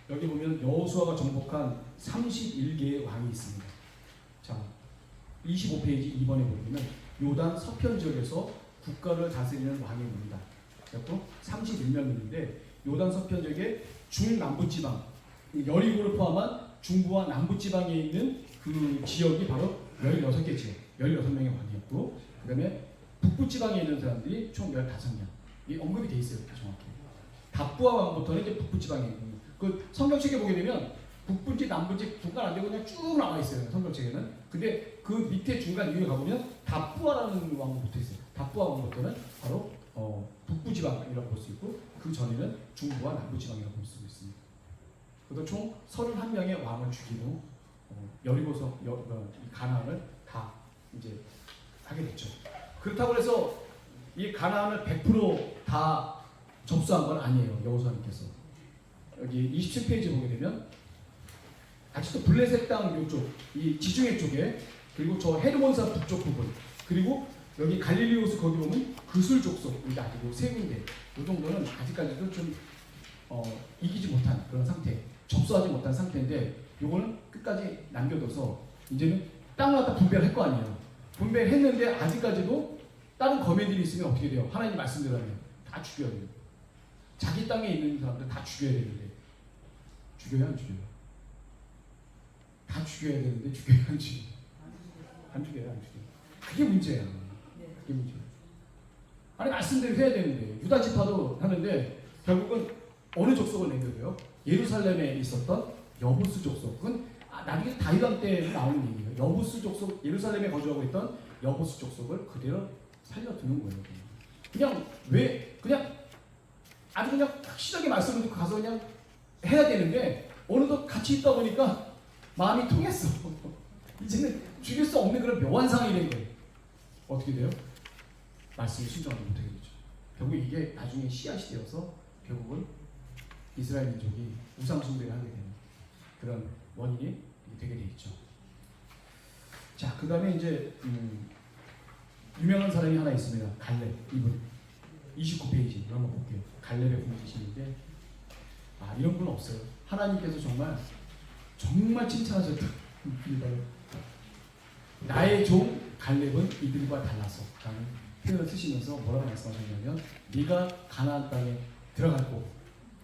여기 보면 여호수아가 정복한 31개의 왕이 있습니다. 자, 25페이지 2번에 보면 요단 서편 지역에서 국가를 다스리는 왕이 옵니다. 그리고 31명인데 요단 서편 지역의 중남부지방, 여리고를 포함한 중부와 남부지방에 있는 그 지역이 바로 16개 지역, 16명의 왕이었고, 그 다음에 북부지방에 있는 사람들이 총 15명. 이 언급이 돼 있어요, 정확히. 답부와 왕부터는 이제 북부지방에 있는. 그 성경책에 보게 되면 북부인지 남부인지 중간 안 되고 그냥 쭉 나와 있어요, 성경책에는. 근데 그 밑에 중간 위에 가보면 답부아라는 왕이 붙어 있어요. 답부아 왕부터는 바로 북부지방이라고 볼 수 있고, 그 전에는 중부와 남부지방이라고 볼 수 있습니다. 그래서 총 31명의 왕을 죽이고 여리고서 가나안을 다 이제 하게 됐죠. 그렇다고 해서 이 가나안을 100% 접수한 건 아니에요, 여호수아님께서. 여기 27페이지 보게 되면 아직도 블레셋 땅 이쪽, 이 지중해 쪽에, 그리고 저 헤르몬산 북쪽 부분, 그리고 여기 갈릴리오스 거기 보면 그술 족속, 여기 아직 세 군데, 이 정도는 아직까지도 좀 이기지 못한 그런 상태, 접수하지 못한 상태인데, 요거는 끝까지 남겨둬서 이제는 땅을 갖다 분배를 할 거 아니에요. 분배를 했는데 아직까지도 다른 거민들이 있으면 어떻게 돼요? 하나님 말씀대로 하면 다 죽여야 돼요. 자기 땅에 있는 사람들 다 죽여야 되는데 죽여야 안 죽여요? 다 죽여야 되는데 죽여야 안 죽여요? 안 죽여요, 안 죽여요. 그게 문제야. 그게 문제야. 아니 말씀대로 해야 되는데 유다 지파도 하는데 결국은 어느 족속을 남겨둬요? 예루살렘에 있었던 여부스 족속. 그건 나중에 다윗 왕 때 나오는 얘기예요. 여부스 족속, 예루살렘에 거주하고 있던 여부스 족속을 그대로 살려두는 거예요. 그냥 왜 그냥 아주 그냥 확실하게 말씀을 듣고 가서 그냥 해야 되는데 어느덧 같이 있다 보니까 마음이 통했어. 이제는 죽일 수 없는 그런 묘한 상황이 된 거예요. 어떻게 돼요? 말씀을 순종하지 못하게 되죠. 결국 이게 나중에 씨앗이 되어서 결국은 이스라엘 민족이 우상 숭배를 하게 되는 그런 원인이 되게 돼 있죠. 자, 그 다음에 이제 유명한 사람이 하나 있습니다. 갈렙 이분 29페이지 한번 볼게요. 갈렙의 분이신데 이런 분은 없어요. 하나님께서 정말 칭찬하셨던 분이 바로 나의 종 갈렙은 이들과 달라서 라는 표현을 쓰시면서 뭐라고 말씀하셨냐면 네가 가나안 땅에 들어갔고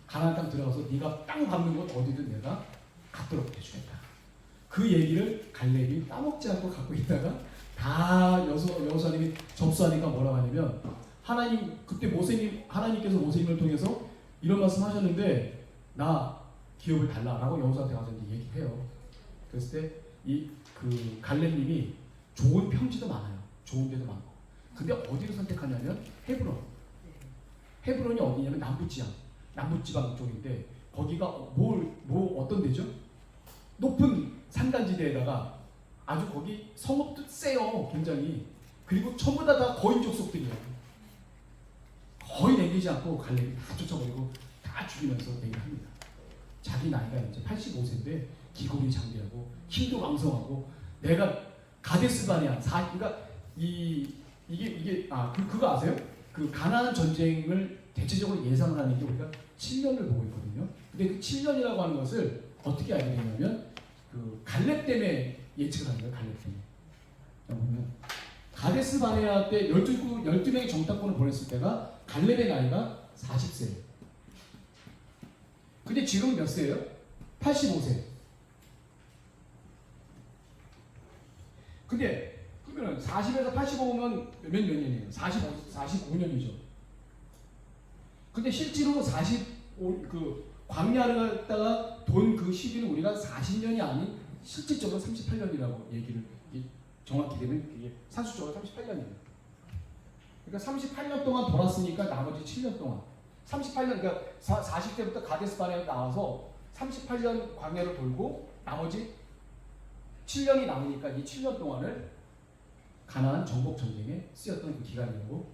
가나안 땅 들어가서 네가 땅 밟는 곳 어디든 내가 갖도록 해주겠다. 그 얘기를 갈렙이 따먹지 않고 갖고 있다가 다 여호수아님이 접수하니까 뭐라고 하냐면 하나님 그때 하나님께서 모세님을 통해서 이런 말씀하셨는데 나 기업을 달라라고 여호수아한테 가서 이제 얘기해요. 그랬을 때 이 그 갈렙님이 좋은 평지도 많아요. 좋은 데도 많고. 근데 어디를 선택하냐면 헤브론. 헤브론이 어디냐면 남부지방 쪽인데 거기가 어떤 데죠? 높은 산간지대에다가 아주 거기 성읍도 세요. 굉장히. 그리고 전부 다 거인 족속들이에요. 거의 남기지 않고 갈렙이 다 쫓아버리고 다 죽이면서 얘기를 합니다. 자기 나이가 이제 85세인데 기골이 장대하고 힘도 왕성하고 내가 가데스바네아 그러니까 그거 아세요? 그 가나안 전쟁을 대체적으로 예상을 하는 게 우리가 7년을 보고 있거든요. 근데 그 7년이라고 하는 것을 어떻게 알게 되냐면 그 갈렙 때문에 예측을 하는 거예요. 갈렙 때문에. 보면 가데스 바네아 때 12명의 정탐꾼을 보냈을 때가 갈렙의 나이가 40세예요. 근데 지금 몇 세예요? 85세. 근데 그러면 40에서 85면 몇 년이에요? 45년이죠. 근데 실제로 광야를 갔다가 돈 그 시기는 우리가 40년이 아닌 실질적으로 38년이라고 얘기를 정확히 되면 이게 산수적으로 38년이에요. 그러니까 38년 동안 돌았으니까 나머지 7년 동안 38년 그러니까 40대부터 가데스 바네아에 나와서 38년 광야를 돌고 나머지 7년이 남으니까 이 7년 동안을 가나안 정복 전쟁에 쓰였던 그 기간이라고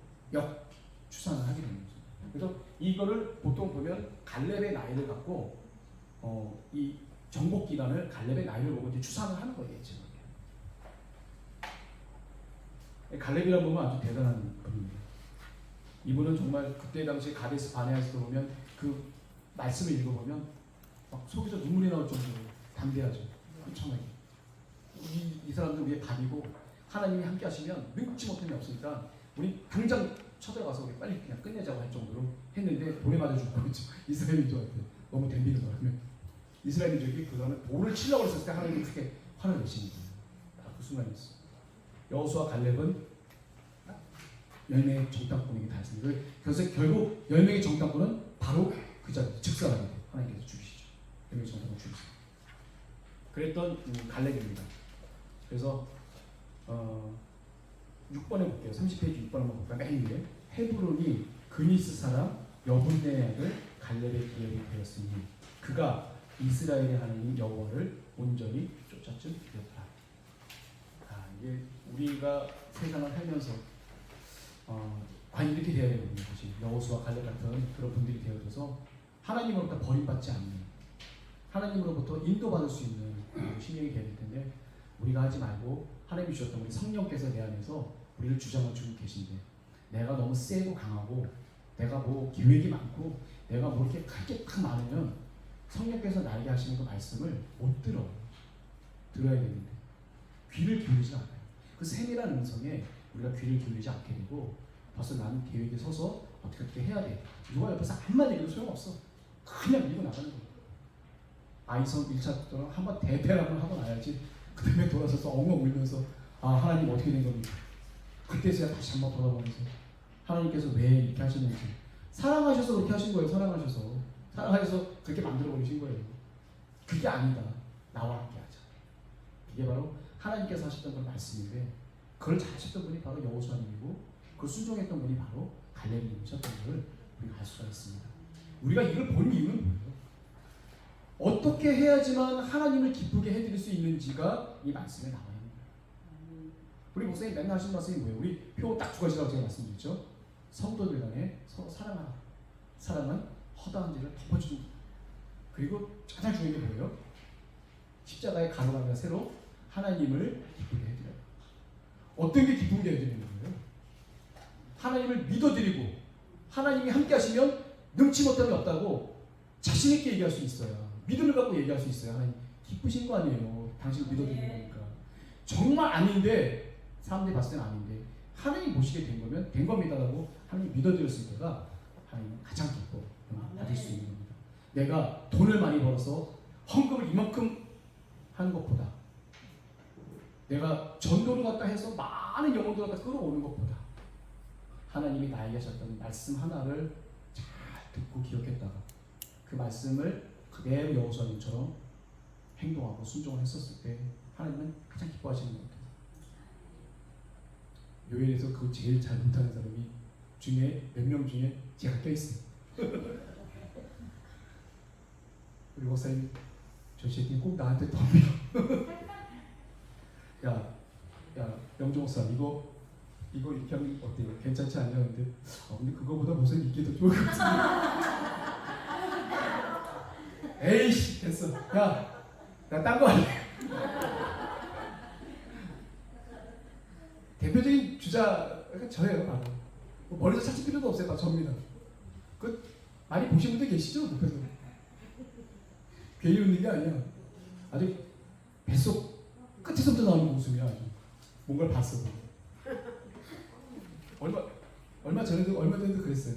추산을 하게 되는 거죠. 그래서 이거를 보통 보면 갈렙의 나이를 갖고 이 정복 기간을 갈렙의 나이를 보고 이제 추산을 하는 거예요. 지금. 갈렙이라고 보면 아주 대단한 분입니다. 이분은 정말 그때 당시 가데스 바네아에서 보면 그 말씀을 읽어보면 막 속에서 눈물이 나올 정도로 담대하죠. 엄청나게. 이 사람들 우리의 답이고 하나님이 함께 하시면 믿지 못함이 없으니까 우리 당장 쳐들어가서 우리 빨리 그냥 끝내자고 할 정도로 했는데 돌에 맞아 죽고 이스라엘 민족한테 너무 덤비는 거야. 그러면 이스라엘 민족이 그거는 돌을 치려고 했을 때 하나님이 크게 화를 내시는 거예요. 그 순간이었어. 여호수아 갈렙은 10명의 정탐꾼에게 다 했습니다. 그래서 결국 10명의 정탐꾼은 바로 그 자리에 즉사하게 돼요. 하나님께서 죽이시죠. 10명의 정탐꾼 죽이시죠. 그랬던 갈렙입니다. 그래서 6번에 볼게요. 30페이지 6번 한번 볼까요? 맨 위에 헤브론이 그니스 사람 여분네의 아들 갈렙의 기업이 되었으니 그가 이스라엘의 하나님 여호와를 온전히 쫓았음 되었다. 이게 우리가 세상을 살면서 과연 이렇게 되어야 되는 것이 여호수아 갈렙 같은 그런 분들이 되어져서 하나님으로부터 버림받지 않는 하나님으로부터 인도받을 수 있는 신령이 되어야 될 텐데 우리가 하지 말고 하나님이 주셨던 우리 성령께서 내 안에서 우리를 주장을 주고 계신데 내가 너무 세고 강하고 내가 뭐 기획이 많고 내가 뭐 이렇게 크게 딱 많으면 성령께서 나에게 하시는 그 말씀을 못 들어야 되는데 귀를 기울이지 않아요. 그 세밀한 음성에 우리가 귀를 기울이지 않게 되고 벌써 나는 계획에 서서 어떻게 해야 돼. 누가 옆에서 한마디 해도 소용없어. 그냥 밀고 나가는 거야. 아이성 1차 국도는 한번 대패라고 하고 나야지 그 다음에 돌아서서 엉엉 울면서 아 하나님 어떻게 된 겁니까? 그때서야 다시 한번 돌아보면서 하나님께서 왜 이렇게 하시는지 사랑하셔서 그렇게 하신 거예요. 사랑하셔서 그렇게 만들어 버리신 거예요. 그게 아니다. 나와 함께 하자. 이게 바로 하나님께서 하셨던 그 말씀인데 그걸 잘하셨던 분이 바로 여호수아님이고 그걸 순종했던 분이 바로 갈렙님이셨던 걸 우리가 알 수가 있습니다. 우리가 이걸 본 이유는 뭐예요? 어떻게 해야지만 하나님을 기쁘게 해드릴 수 있는지가 이 말씀에 나와 있는 거예요. 우리 목사님 맨날 하시는 말씀이 뭐예요? 우리 표 딱 두 가지라고 제가 말씀드렸죠. 성도들 간에 서로 사랑하라. 사랑은 허다한 죄를 덮어주는. 그리고 가장 중요한 게 뭐예요? 십자가의 가로가며 새로 하나님을 기쁘게 해드려요. 어떤 게 기쁘게 해드리는 거예요? 하나님을 믿어드리고 하나님이 함께 하시면 능치 못함이 없다고 자신 있게 얘기할 수 있어요. 믿음을 갖고 얘기할 수 있어요. 하나님 기쁘신 거 아니에요. 당신 믿어드리는 거니까. 정말 아닌데 사람들이 봤을 때는 아닌데 하나님 모시게 된 거면 된 겁니다라고 하나님 믿어드렸을 때가 하나님 가장 기뻐 받을 수 있는 겁니다. 내가 돈을 많이 벌어서 헌금을 이만큼 하는 것보다 내가 전도를 갖다 해서 많은 영혼들을 갖다 끌어오는 것보다 하나님이 나에게 하셨던 말씀 하나를 잘 듣고 기억했다가 그 말씀을 그대로 여호수아님처럼 행동하고 순종을 했었을 때 하나님은 가장 기뻐하시는 것 같아요. 교회에서 그거 제일 잘 못하는 사람이 중에 몇 명 중에 제가 껴있어요. 우리 목사님 저 새끼 꼭 나한테 덤벼. 야 영종 목사 이거 이렇게 하면 어때요? 괜찮지 않냐? 근데 근데 그거보다 목사님 이게 더 좋을 것 같은데. 에이씨 됐어. 야 나 딴 거 할래. 대표적인 주자가 저예요. 바로 머리에서 찾을 필요도 없어요. 다 접니다. 그 많이 보신 분들 계시죠? 옆에서 괜히 웃는 게 아니야. 아주 뱃속 끝에서부터 나오는 웃음이야. 아주 뭔가를 봤어. 얼마 전에도 그랬어요.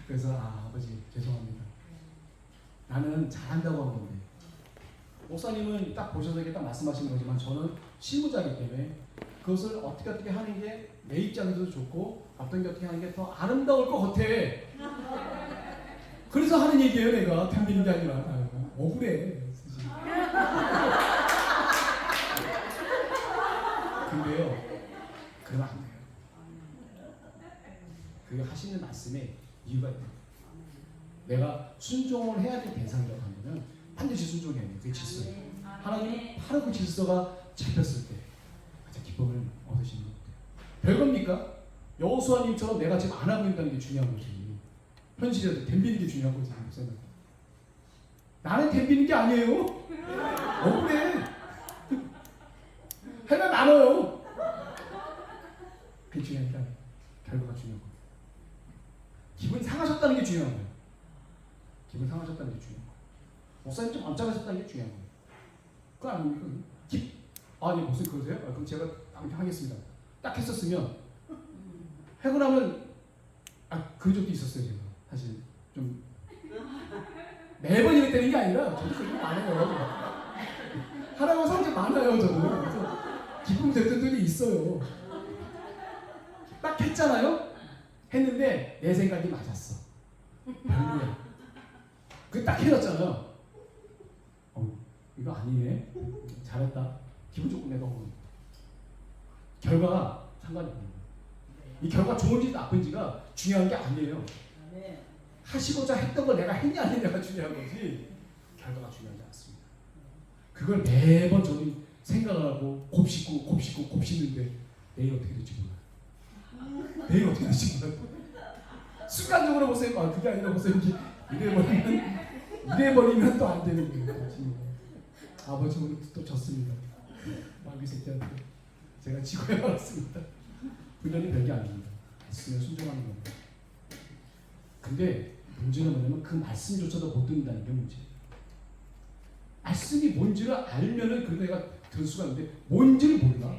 그래서 아버지 죄송합니다. 나는 잘한다고 한 건데 목사님은 딱 보셔서 이렇게 딱 말씀하시는 거지만 저는 실무자이기 때문에 그것을 어떻게 하는 게 내 입장에서도 좋고 어떤 게 어떻게 하는 게 더 아름다울 것 같아. 그래서 하는 얘기예요. 내가 덤비는 게 아니라 억울해. 근데요 그러면 안 돼요. 그게 하시는 말씀에 이유가 있다. 내가 순종을 해야 될 대상이라고 하면 반드시 순종해야 돼요. 그게 질서예요. 하나님은 바로 그 질서가 잡혔을 때 가장 기쁨을 얻으시는 것 같아요. 별겁니까? 여호수아님처럼 내가 지금 안 하고 있다는 게 중요한 거지. 현실에도 덤비는 게 중요한 거지. 나는 덤비는 게 아니에요. 억울해. 해가 나눠요. 그게 중요한 게 아니에요. 결과가 중요한 거예요. 기분이 상하셨다는 게 중요한 거예요. 기분 상하셨다는 게 중요한 거예요. 목사님 좀 암짝하셨다는 게 중요한 거예요. 그거 아닙니까? 네 목사님 그러세요? 그럼 제가 하겠습니다. 딱 했었으면 하고 나면 그런 적도 있었어요. 제가 사실 좀 매번 이랬다는 게 아니라 저도 그런 게 많아요. 하라고 사실 많아요. 저도 그래서 기쁨 됐던 적이 있어요. 딱 했잖아요. 했는데 내 생각이 맞았어. 별로야. 그 딱 해놨잖아요. 이거 아니네. 잘했다. 기분 좋고 내가 결과가 상관이 없는 거예요. 이 결과 좋은지 나쁜지가 중요한 게 아니에요. 하시고자 했던 걸 내가 했냐 안 했냐가 중요한 거지 결과가 중요하지 않습니다. 그걸 매번 저는 생각을 하고 곱씹는데 내일 어떻게 될지 몰라요. 내일 어떻게 될지 몰라요. 순간적으로 보세요. 그게 아니라 보세요. 이래버리면 또 안 되는 거예요. 아버지 오늘 또 졌습니다. 마귀 새끼한테 제가 지고야 말았습니다. 훈련이 별게 아닙니다. 말씀에 순종하는 겁니다. 근데 문제는 뭐냐면 그 말씀조차도 못 듣는다는 게 문제예요. 말씀이 뭔지를 알면은 그래도 내가 들 수가 있는데 뭔지를 몰라.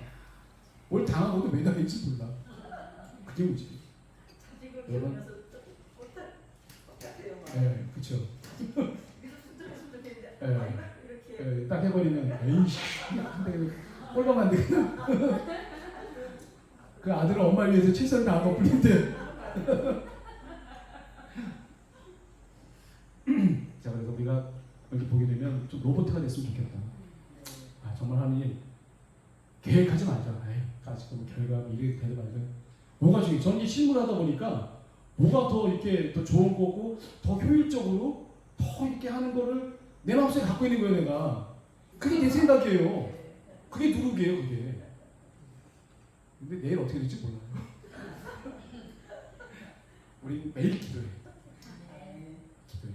뭘 당한 것도 왜 당했는지 몰라. 그게 문제. 자식을 여러분. 키우면서 똑같아요. 예, 그렇죠. 여기서 수두룩수두룩했는데 예. 아이가 이렇게 예, 딱 해버리면 에이씨, 꼴보면 안 되겠나. 그 아들은 엄마를 위해서 최선을 다한 것 뿐인데. 자, 그래서 우리가 이렇게 보게 되면 좀 로봇가 됐으면 좋겠다. 아, 정말 하나님 계획하지 말자. 아직 뭐 결과 이게 되는 말고 뭐가 중요해? 저는 이 실무를 하다 보니까 뭐가 더 이렇게 더 좋은 거고 더 효율적으로 더 이렇게 하는 거를 내 마음속에 갖고 있는 거예요, 내가. 그게 내 생각이에요. 그게 누룩이에요, 그게. 근데 내일 어떻게 될지 몰라요. 우리 매일 기도해. 기도해.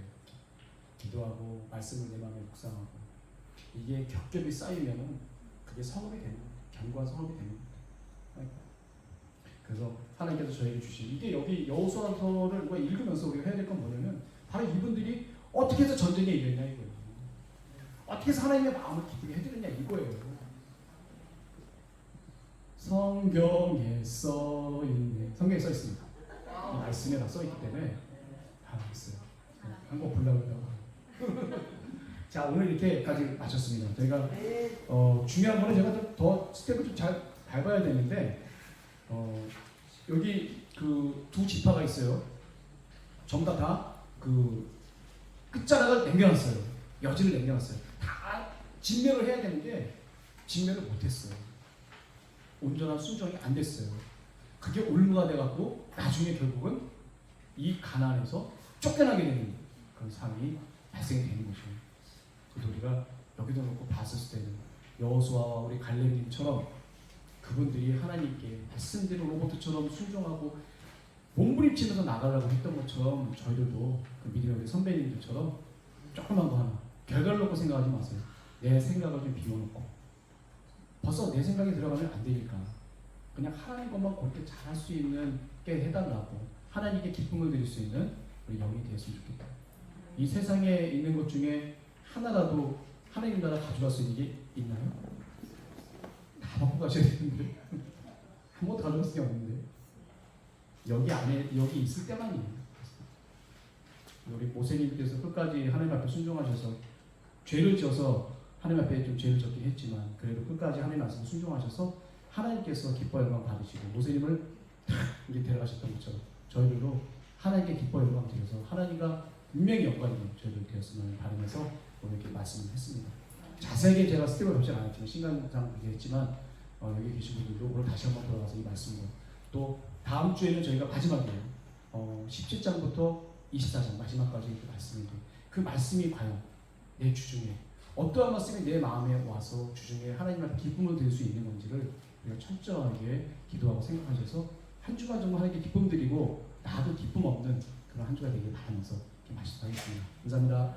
기도하고 말씀을 내 마음에 묵상하고 이게 겹겹이 쌓이면은 그게 성업이 되는 거예요. 견고한 성업이 되는 거예요. 그래서 하나님께서 저에게 주신 이게 여기 여호수아서를 우리가 읽으면서 우리가 해야 될 건 뭐냐면 바로 이분들이 어떻게 해서 전쟁에 이겼냐 이거예요. 어떻게 해서 하나님의 마음을 기쁘게 해드렸냐 이거예요. 성경에 써 있네. 성경에 써 있습니다. 이 말씀에 다 써 있기 때문에 다 있어요. 한번 보려고. 자, 오늘 이렇게까지 마쳤습니다. 저희가 중요한 거는 제가 더 스텝을 좀 잘 밟아야 되는데 여기 그 두 지파가 있어요. 전부 다그 끝자락을 남겨놨어요. 여지를 남겨놨어요. 다 진멸을 해야 되는데 진멸을 못했어요. 온전한 순종이 안 됐어요. 그게 올무가 돼갖고 나중에 결국은 이 가나안에서 쫓겨나게 되는 그런 상황이 발생이 되는 거죠. 그래서 우리가 여기도 놓고 봤을 때는 여호수아와 우리 갈렙님처럼 그분들이 하나님께 말씀대로 로봇처럼 순종하고 몸부림치면서 나가려고 했던 것처럼 저희들도 그 믿음의 우리 선배님들처럼 조그만 거 하나 결과를 놓고 생각하지 마세요. 내 생각을 좀 비워놓고 벌써 내 생각이 들어가면 안 되니까 그냥 하나님 것만 그렇게 잘할 수 있는 게 해달라고 하나님께 기쁨을 드릴 수 있는 우리 영이 되었으면 좋겠다. 이 세상에 있는 것 중에 하나라도 하나님 나라 가져갈 수 있는 게 있나요? 다 먹고 가셔야 되는데 아무것도 가져갈 수 없는데 여기 안에 여기 있을 때만이에요. 우리 모세님께서 끝까지 하나님 앞에 순종하셔서 죄를 지어서 하나님 앞에 좀 죄를 졌긴 했지만 그래도 끝까지 하나님 말씀 순종하셔서 하나님께서 기뻐 영광 받으시고 모세님을 이게 데려가셨던 것처럼 저희들도 하나님께 기뻐 영광 드려서 하나님과 분명히 영광이 있는 저희들 되었으면 바라면서 오늘 이렇게 말씀을 했습니다. 자세하게 제가 스텝을 밟지 않았지만 시간상 얘기했지만 여기 계신 분들도 오늘 다시 한번 돌아가서 이 말씀으로 또 다음 주에는 저희가 마지막이에요. 17장부터 24장 마지막까지 이렇게 말씀인데 그 말씀이 과연 내 주중에 어떠한 말씀이 내 마음에 와서 주중에 하나님 앞에 기쁨을 드릴 수 있는 건지를 우리가 철저하게 기도하고 생각하셔서 한 주간 정도 하나님께 기쁨 드리고 나도 기쁨 없는 그런 한 주가 되길 바라면서 이렇게 말씀하겠습니다. 감사합니다.